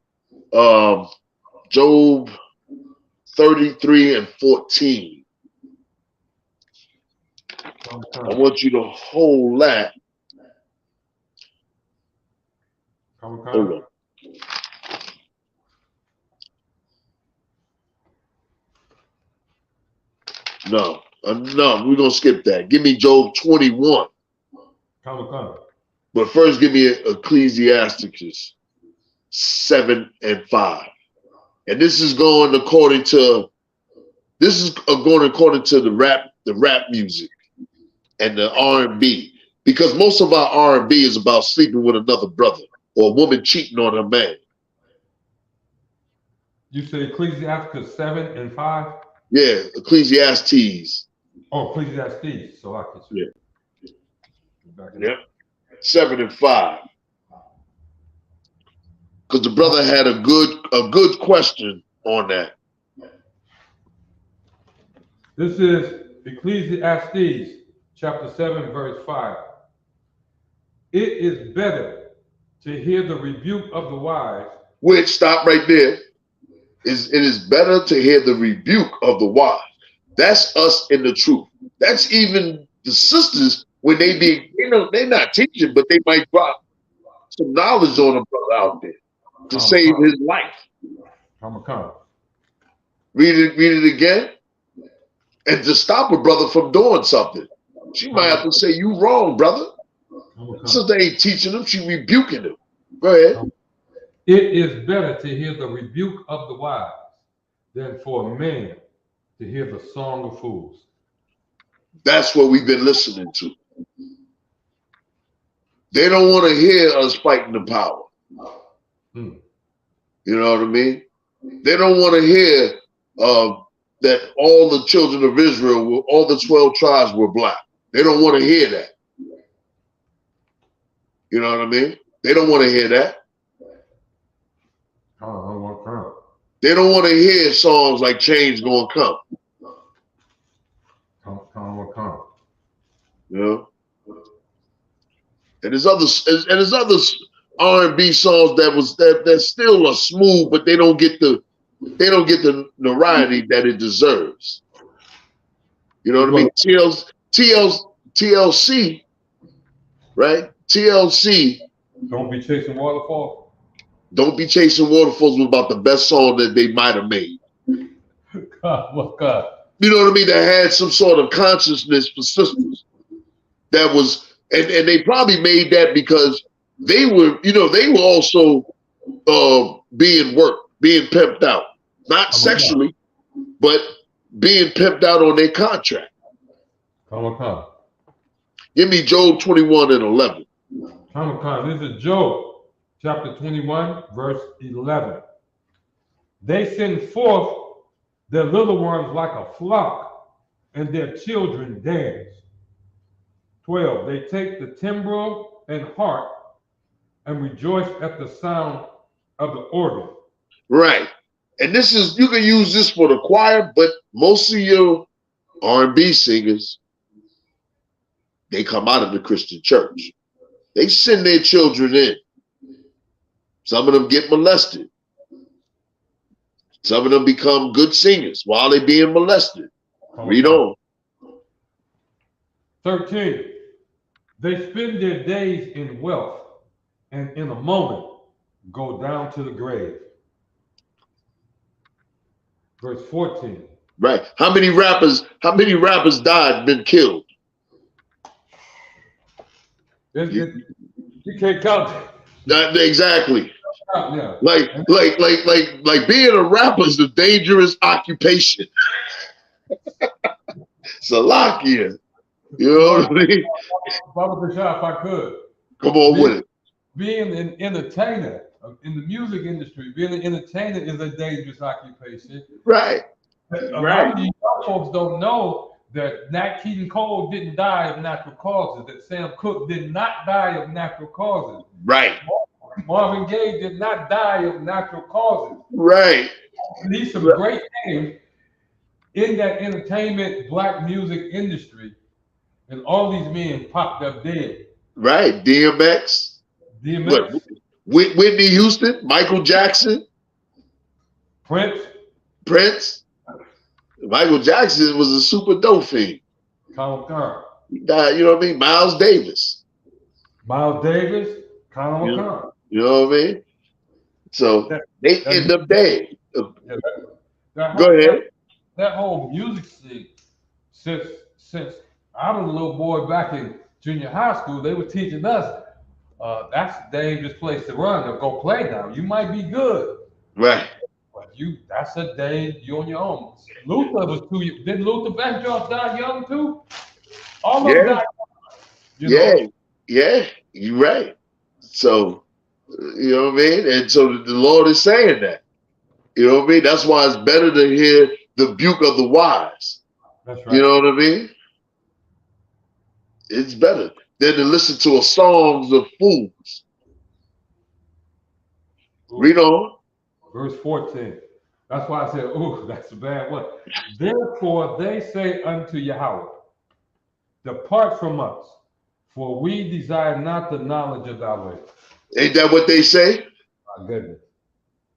S13: 33 and 14. I want you to hold that. Hold on. No, we're gonna skip that. Give me Job 21.
S12: Come.
S13: But first, give me Ecclesiasticus 7 and 5. And this is going according to the rap music and the R&B, because most of our R&B is about sleeping with another brother or a woman cheating on her man.
S12: You say Ecclesiasticus 7 and 5?
S13: Yeah, Ecclesiastes.
S12: Oh, Ecclesiastes. So I can see.
S13: Yeah. 7 and 5. Because the brother had a good question on that.
S12: This is Ecclesiastes chapter 7, verse 5. It is better to hear the rebuke of the wise.
S13: Which, stop right there. It is better to hear the rebuke of the wise. That's us in the truth. That's even the sisters when they be, they're not teaching, but they might drop some knowledge on a brother out there to save his life.
S12: Come.
S13: Read it again. And to stop a brother from doing something. She might have to say, you wrong, brother. Sister ain't teaching him, she rebuking him. Go ahead.
S12: It is better to hear the rebuke of the wise than for a man to hear the song of fools.
S13: That's what we've been listening to. They don't want to hear us fighting the power. You know what I mean? They don't want to hear that all the children of Israel, all the 12 tribes were black. They don't want to hear that. You know what I mean? They don't want to hear that. They don't want to hear songs like Change Gonna Come.
S12: Come.
S13: You know? And there's other R&B songs that still are smooth, but they don't get the notoriety that it deserves. You know what I mean? TLC, right? TLC.
S12: Don't Be Chasing Waterfalls.
S13: Don't Be Chasing Waterfalls was about the best song that they might have made.
S12: God.
S13: You know what I mean? That had some sort of consciousness for sisters. That was, and they probably made that because they were also being worked, being pimped out. Not sexually, but being pimped out on their contract.
S12: Come.
S13: Give me Job 21 and 11.
S12: Come. This is Job chapter 21, verse 11. They send forth their little ones like a flock, and their children dance. 12. They take the timbrel and harp and rejoice at the sound of the organ.
S13: Right. And this is, you can use this for the choir, but most of your R&B singers, they come out of the Christian church. They send their children in. Some of them get molested. Some of them become good singers while they're being molested. Read on.
S12: 13. They spend their days in wealth and in a moment go down to the grave. Verse 14.
S13: Right. How many rappers died, been killed?
S12: You can't count
S13: that. Exactly.
S12: Yeah.
S13: Like being a rapper is a dangerous occupation. Salakia. You know what I mean?
S12: Baba Bashar, if I could.
S13: Come on with it.
S12: Being an entertainer in the music industry, being an entertainer is a dangerous occupation.
S13: Right.
S12: A lot of these young folks don't know that Nat King Cole didn't die of natural causes, that Sam Cooke did not die of natural causes.
S13: Right.
S12: Marvin Gaye did not die of natural causes.
S13: Right.
S12: These some great names in that entertainment black music industry, and all these men popped up dead.
S13: Right. DMX.
S12: DMX.
S13: What, Whitney Houston, Michael Jackson.
S12: Prince.
S13: Michael Jackson was a super dope fiend. He died, you know what I mean? Miles Davis.
S12: Conor
S13: you
S12: McCarr.
S13: You know what I mean? So they end up dead. Go ahead.
S12: That whole music scene, since I was a little boy back in junior high school, they were teaching us that's a dangerous place to run or go play now. You might be good.
S13: Right.
S12: But that's a day you on your own. Luther was too young. Didn't Luther Vandross die young too? All of them died young.
S13: Yeah, you're right. So, you know what I mean? And so the Lord is saying that. You know what I mean? That's why it's better to hear the rebuke of the wise.
S12: That's right.
S13: You know what I mean? It's better than to listen to a songs of fools. Read on.
S12: Verse 14. That's why I said, ooh, that's a bad one. Therefore they say unto Yahweh, depart from us, for we desire not the knowledge of thy ways.
S13: Ain't that what they say?
S12: My goodness.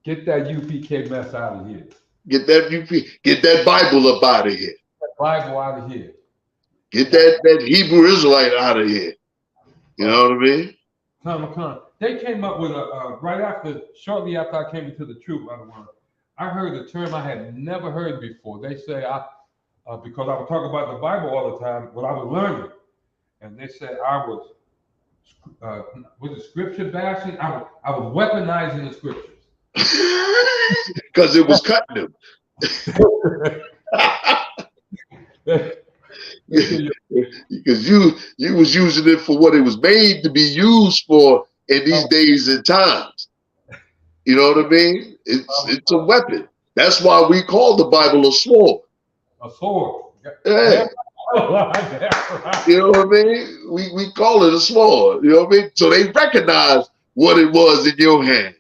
S12: Get that UPK mess out of here.
S13: Get that Bible up out of here.
S12: Get that Bible out of here.
S13: Get that Hebrew Israelite out of here. You know what I mean?
S12: They came up with shortly after I came into the truth, I heard a term I had never heard before. They say, because I would talk about the Bible all the time, what I was learning. And they said I was it scripture bashing? I was weaponizing the scriptures.
S13: Because it was cutting them. Because you was using it for what it was made to be used for in these days and times. You know what I mean? It's a weapon. That's why we call the Bible a sword.
S12: A sword.
S13: Yeah. You know what I mean? We call it a sword. You know what I mean? So they recognize what it was in your hands.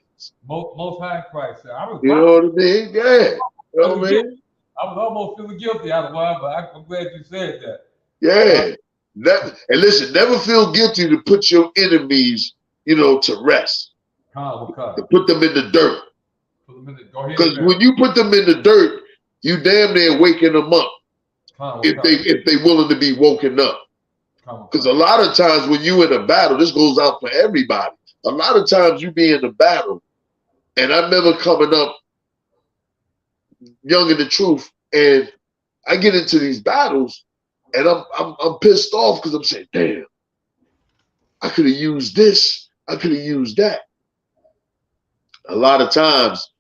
S12: Most High Christ.
S13: You know what I mean? Yeah. You know what I mean?
S12: I was almost feeling guilty out of while, but I'm glad you said that.
S13: Yeah. And listen, never feel guilty to put your enemies, to rest. To put them in the dirt. Because when you put them in the dirt, you damn near waking them up. If they willing to be woken up. Because a lot of times when you in a battle, this goes out for everybody. A lot of times you be in a battle, and I remember coming up young in the truth, and I get into these battles, and I'm pissed off because I'm saying, damn, I could have used this, I could have used that. A lot of times,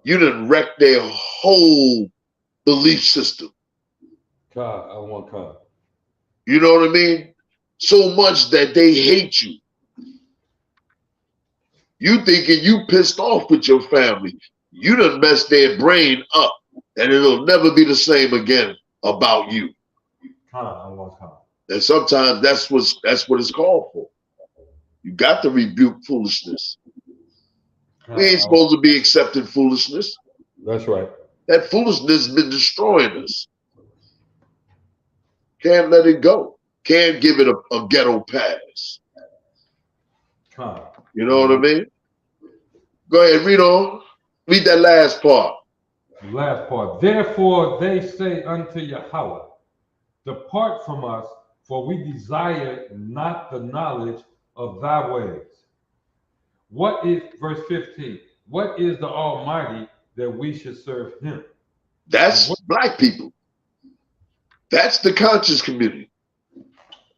S13: you done wrecked their whole belief system.
S12: God, I want God.
S13: You know what I mean? So much that they hate you. You thinking you pissed off with your family. You done messed their brain up, and it'll never be the same again about you.
S12: I want God.
S13: And sometimes that's what it's called for. You got to rebuke foolishness. We ain't supposed to be accepting foolishness.
S12: That's right.
S13: That foolishness has been destroying us. Can't let it go. can't give it a ghetto pass. You know what I mean? Go ahead, read on. Read that last part.
S12: The last part. Therefore they say unto Yahweh, depart from us, for we desire not the knowledge of thy ways. What is, verse 15, what is the Almighty that we should serve him?
S13: That's black people. That's the conscious community.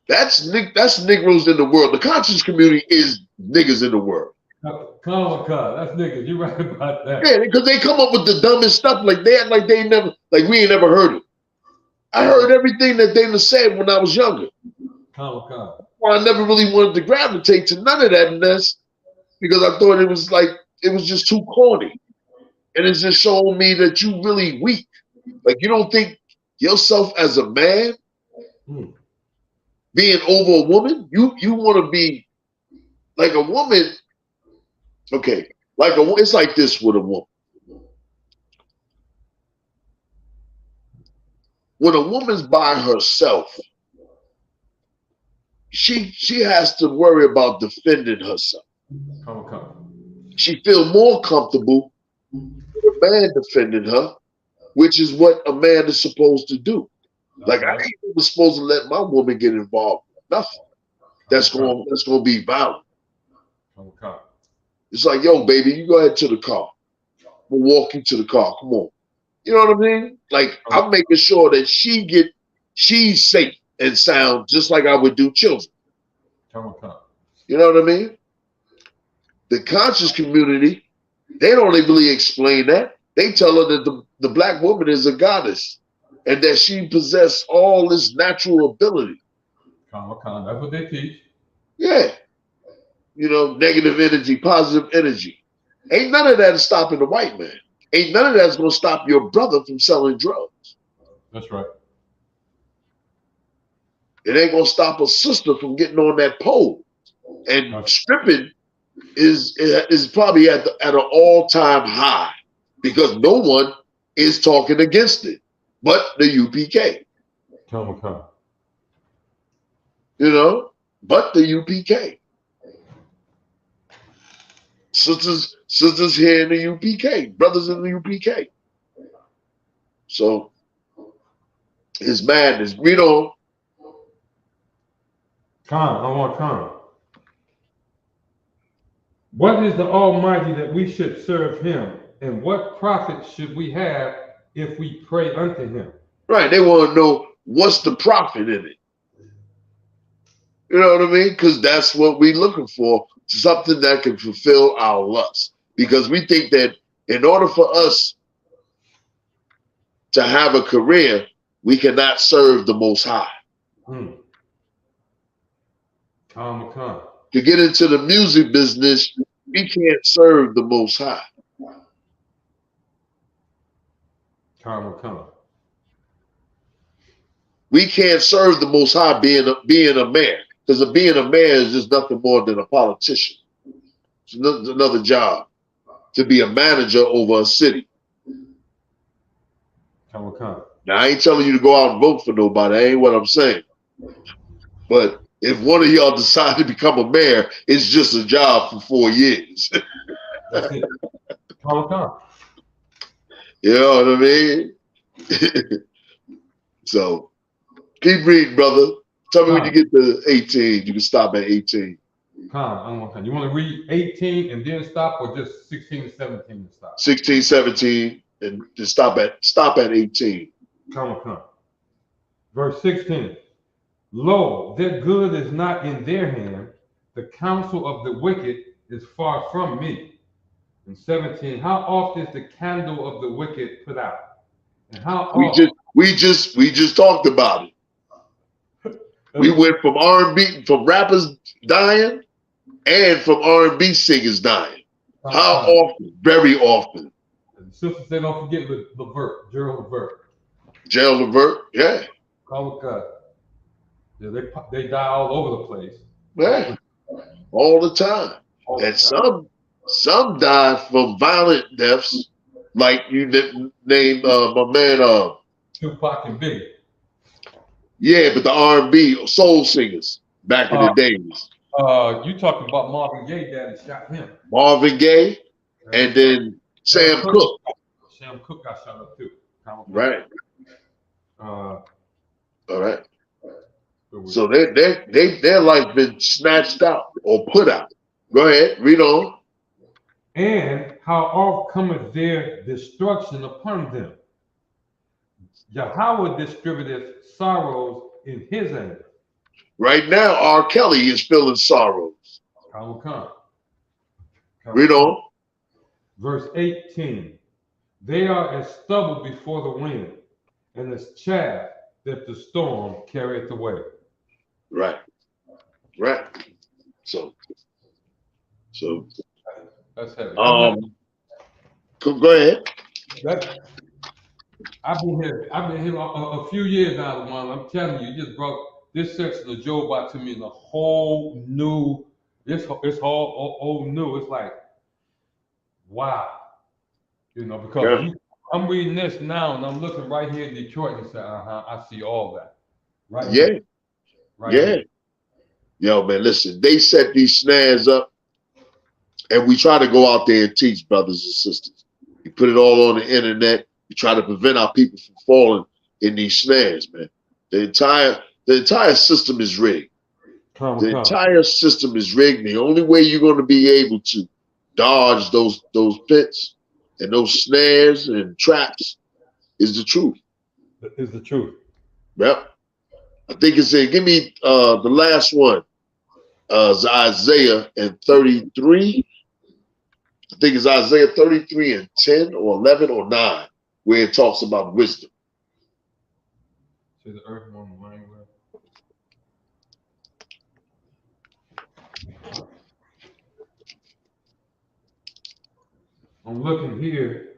S13: That's Negroes in the world. The conscious community is niggas in the world.
S12: That's niggas. You're right about that.
S13: Yeah, because they come up with the dumbest stuff. Like they act like they never, like we ain't never heard it. I heard everything that they said when I was younger. Well, I never really wanted to gravitate to none of that mess because I thought it was just too corny. And it's just showing me that you really weak. Like you don't think yourself as a man being over a woman, you want to be like a woman. Okay, it's like this with a woman. When a woman's by herself, she has to worry about defending herself. She feels more comfortable with a man defending her, which is what a man is supposed to do. Like I ain't even supposed to let my woman get involved with nothing that's gonna be violent. It's like, yo, baby, you go ahead to the car. We'll walk you to the car. Come on. You know what I mean? Like I'm making sure that she's safe and sound just like I would do children. You know what I mean? The conscious community, they don't really explain that. They tell her that the black woman is a goddess and that she possesses all this natural ability.
S12: That's what they teach.
S13: Yeah. You know, negative energy, positive energy. Ain't none of that is stopping the white man. Ain't none of that's going to stop your brother from selling drugs.
S12: That's right.
S13: It ain't going to stop a sister from getting on that pole. And stripping is probably at an all-time high because no one is talking against it but the UPK. You know, but the UPK. Sisters here in the UPK, brothers in the UPK. So it's madness. Read on.
S12: What is the Almighty that we should serve him? And what profit should we have if we pray unto him?
S13: Right. They want to know what's the profit in it. You know what I mean? Because that's what we're looking for. Something that can fulfill our lust. Because we think that in order for us to have a career, we cannot serve the Most High. To get into the music business, we can't serve the Most High. We can't serve the Most High being a man. Because being a man is just nothing more than a politician. It's another job. To be a manager over a city. Now, I ain't telling you to go out and vote for nobody. That ain't what I'm saying. But if one of y'all decide to become a mayor, it's just a job for 4 years. You know what I mean? So, keep reading, brother. Tell me when you get to 18. You can stop at 18.
S12: You want to read 18 and then stop, or just 16 and 17 and stop?
S13: 16, 17, and just stop at 18.
S12: Verse 16. Lo, their good is not in their hand. The counsel of the wicked is far from me. And 17. How oft is the candle of the wicked put out? And how oft?
S13: We just talked about it. We went from R&B, from rappers dying, and from R&B singers dying. How often? Very often.
S12: And the sister said, don't forget Levert, Gerald Levert.
S13: Gerald Levert, yeah.
S12: Yeah, they die all over the place.
S13: Yeah, all the time. Some die from violent deaths, like you named my man
S12: Tupac and Biggie.
S13: Yeah, but the R&B soul singers back in the days.
S12: You talking about Marvin Gaye? Daddy shot him.
S13: Marvin Gaye, and then Sam Cooke.
S12: Sam Cooke got shot up too.
S13: Right.
S12: All
S13: right. So their life been snatched out or put out. Go ahead, read on.
S12: And how oft cometh their destruction upon them? Yahweh distributeth sorrows in his anger.
S13: Right now, R. Kelly is feeling sorrows. Read on.
S12: Verse 18. They are as stubble before the wind, and as chaff that the storm carrieth away.
S13: Right. Right. So
S12: that's heavy.
S13: Go ahead.
S12: I've been here a few years now, Lamont. I'm telling you, you just brought this section of Job out to me in a whole new. It's all new. It's like, wow, because I'm reading this now and I'm looking right here in Detroit and say, I see all that. Right.
S13: Yeah.
S12: Here. Right.
S13: Yeah.
S12: Here.
S13: Yo, man, listen. They set these snares up, and we try to go out there and teach, brothers and sisters. You put it all on the internet. You try to prevent our people from falling in these snares, man. The entire system is rigged. The entire system is rigged. The only way you're going to be able to dodge those pits and those snares and traps is the truth.
S12: Is the truth.
S13: Yep. I think it's give me the last one. Isaiah and 33. I think it's Isaiah 33 and 10 or 11 or 9, where it talks about wisdom.
S12: See the earth on the rain. I'm looking here.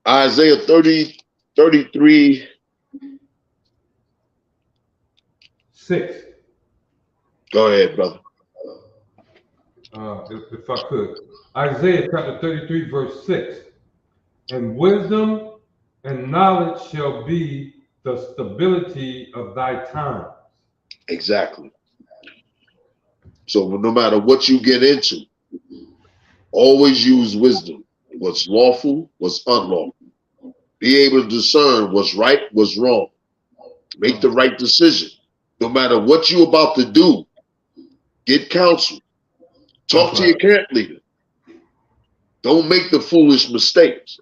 S13: Isaiah 33.
S12: 6.
S13: Go ahead, brother.
S12: If I could. Isaiah chapter 33, verse 6. And wisdom and knowledge shall be the stability of thy times.
S13: Exactly. So no matter what you get into, always use wisdom. What's lawful, what's unlawful. Be able to discern what's right, what's wrong. Make the right decision. No matter what you're about to do, get counsel. Talk to your camp leader. Don't make the foolish mistakes.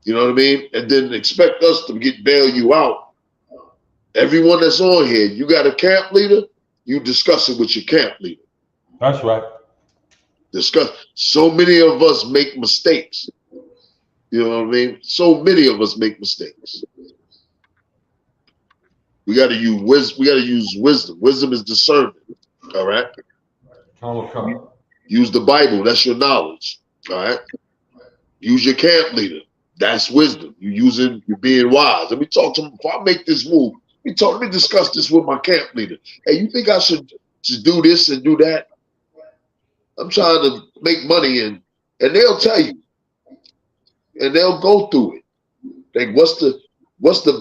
S13: You know what I mean? And then expect us to bail you out. Everyone that's on here, you got a camp leader, you discuss it with your camp leader.
S12: That's right.
S13: Discuss. So many of us make mistakes. You know what I mean? So many of us make mistakes. We got to use wisdom. We got to use wisdom. Wisdom is discernment. All right. Use the Bible. That's your knowledge. All right. Use your camp leader. That's wisdom. You're being wise. Let me talk to him before I make this move. Let me discuss this with my camp leader. Hey, you think I should do this and do that? I'm trying to make money, and they'll tell you, and they'll go through it. Like, what's the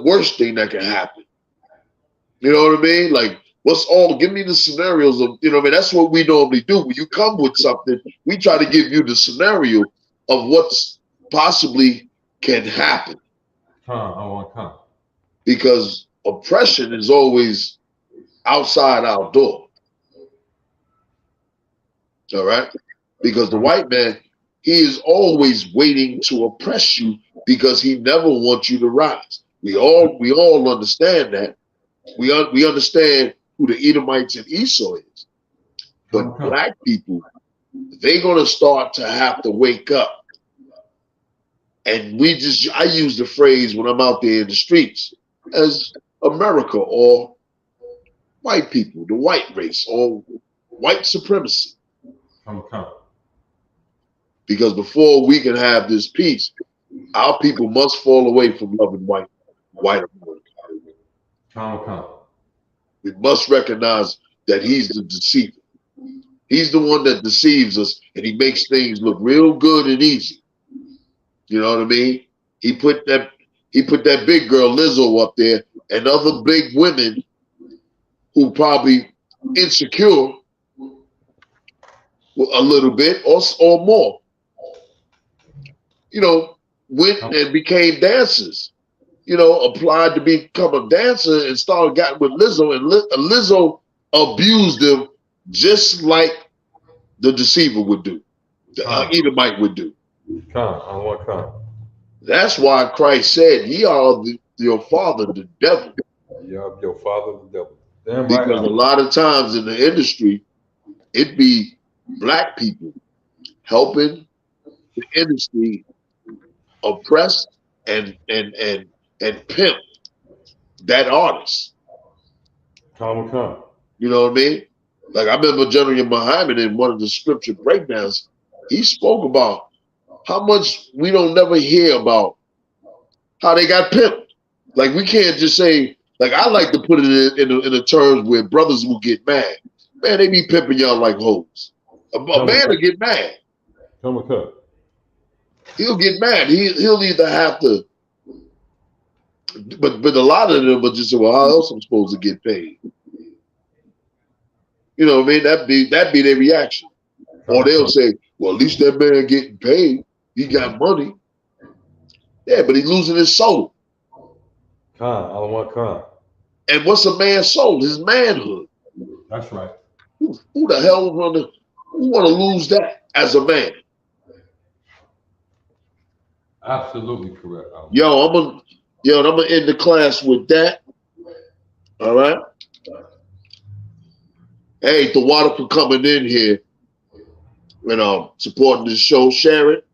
S13: worst thing that can happen? You know what I mean? Like, give me the scenarios of, you know what I mean? That's what we normally do. When you come with something, we try to give you the scenario of what's possibly can happen. Because oppression is always outside our door. All right? Because the white man, he is always waiting to oppress you because he never wants you to rise. We all understand that. We understand who the Edomites and Esau is. But black people, they're going to start to have to wake up. And I use the phrase when I'm out there in the streets as America or white people, the white race or white supremacy. Because before we can have this peace, our people must fall away from loving white America. We must recognize that he's the deceiver. He's the one that deceives us, and he makes things look real good and easy. You know what I mean? He put that big girl Lizzo up there and other big women who probably insecure a little bit or more. You know, went and became dancers. You know, applied to become a dancer and got with Lizzo, and Lizzo abused them just like the deceiver would do, the Edomite would do. That's why Christ said, "Ye are your father, the devil."
S12: Your father, the devil. Damn
S13: because
S12: right.
S13: A lot of times in the industry, it be black people helping the industry oppress and pimp that artist. You know what I mean? Like I remember General Muhammad in one of the scripture breakdowns, he spoke about how much we don't never hear about how they got pimped. Like we can't just say, like I like to put it in the terms where brothers will get mad. Man, they be pimping y'all like hoes. A man will get mad. He'll get mad. He'll either have to, but a lot of them will just say, well, how else I'm supposed to get paid? You know what I mean? That'd be their reaction. Or they'll say, well, at least that man getting paid. He got money. Yeah, but he's losing his soul. And what's a man's soul? His manhood.
S12: That's right.
S13: Who the hell want to lose that as a man?
S12: Absolutely correct.
S13: Yo, I'm gonna end the class with that. All right. Hey, the water for coming in here and supporting the show. Share it.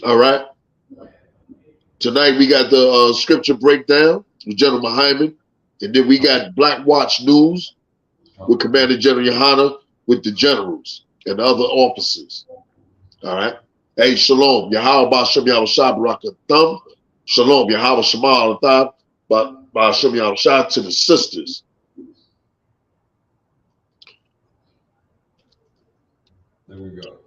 S13: All right. Tonight we got the scripture breakdown with General Muhammad, and then we got Black Watch News with Commander General Yahanna with the generals and the other officers. All right. Hey, shalom. Yahweh Ba'Shem Yahweh Shah Barakatham. Shalom. Yahweh Shema Al-Thab Ba'Shem Yahweh Shah to the sisters.
S12: There we go.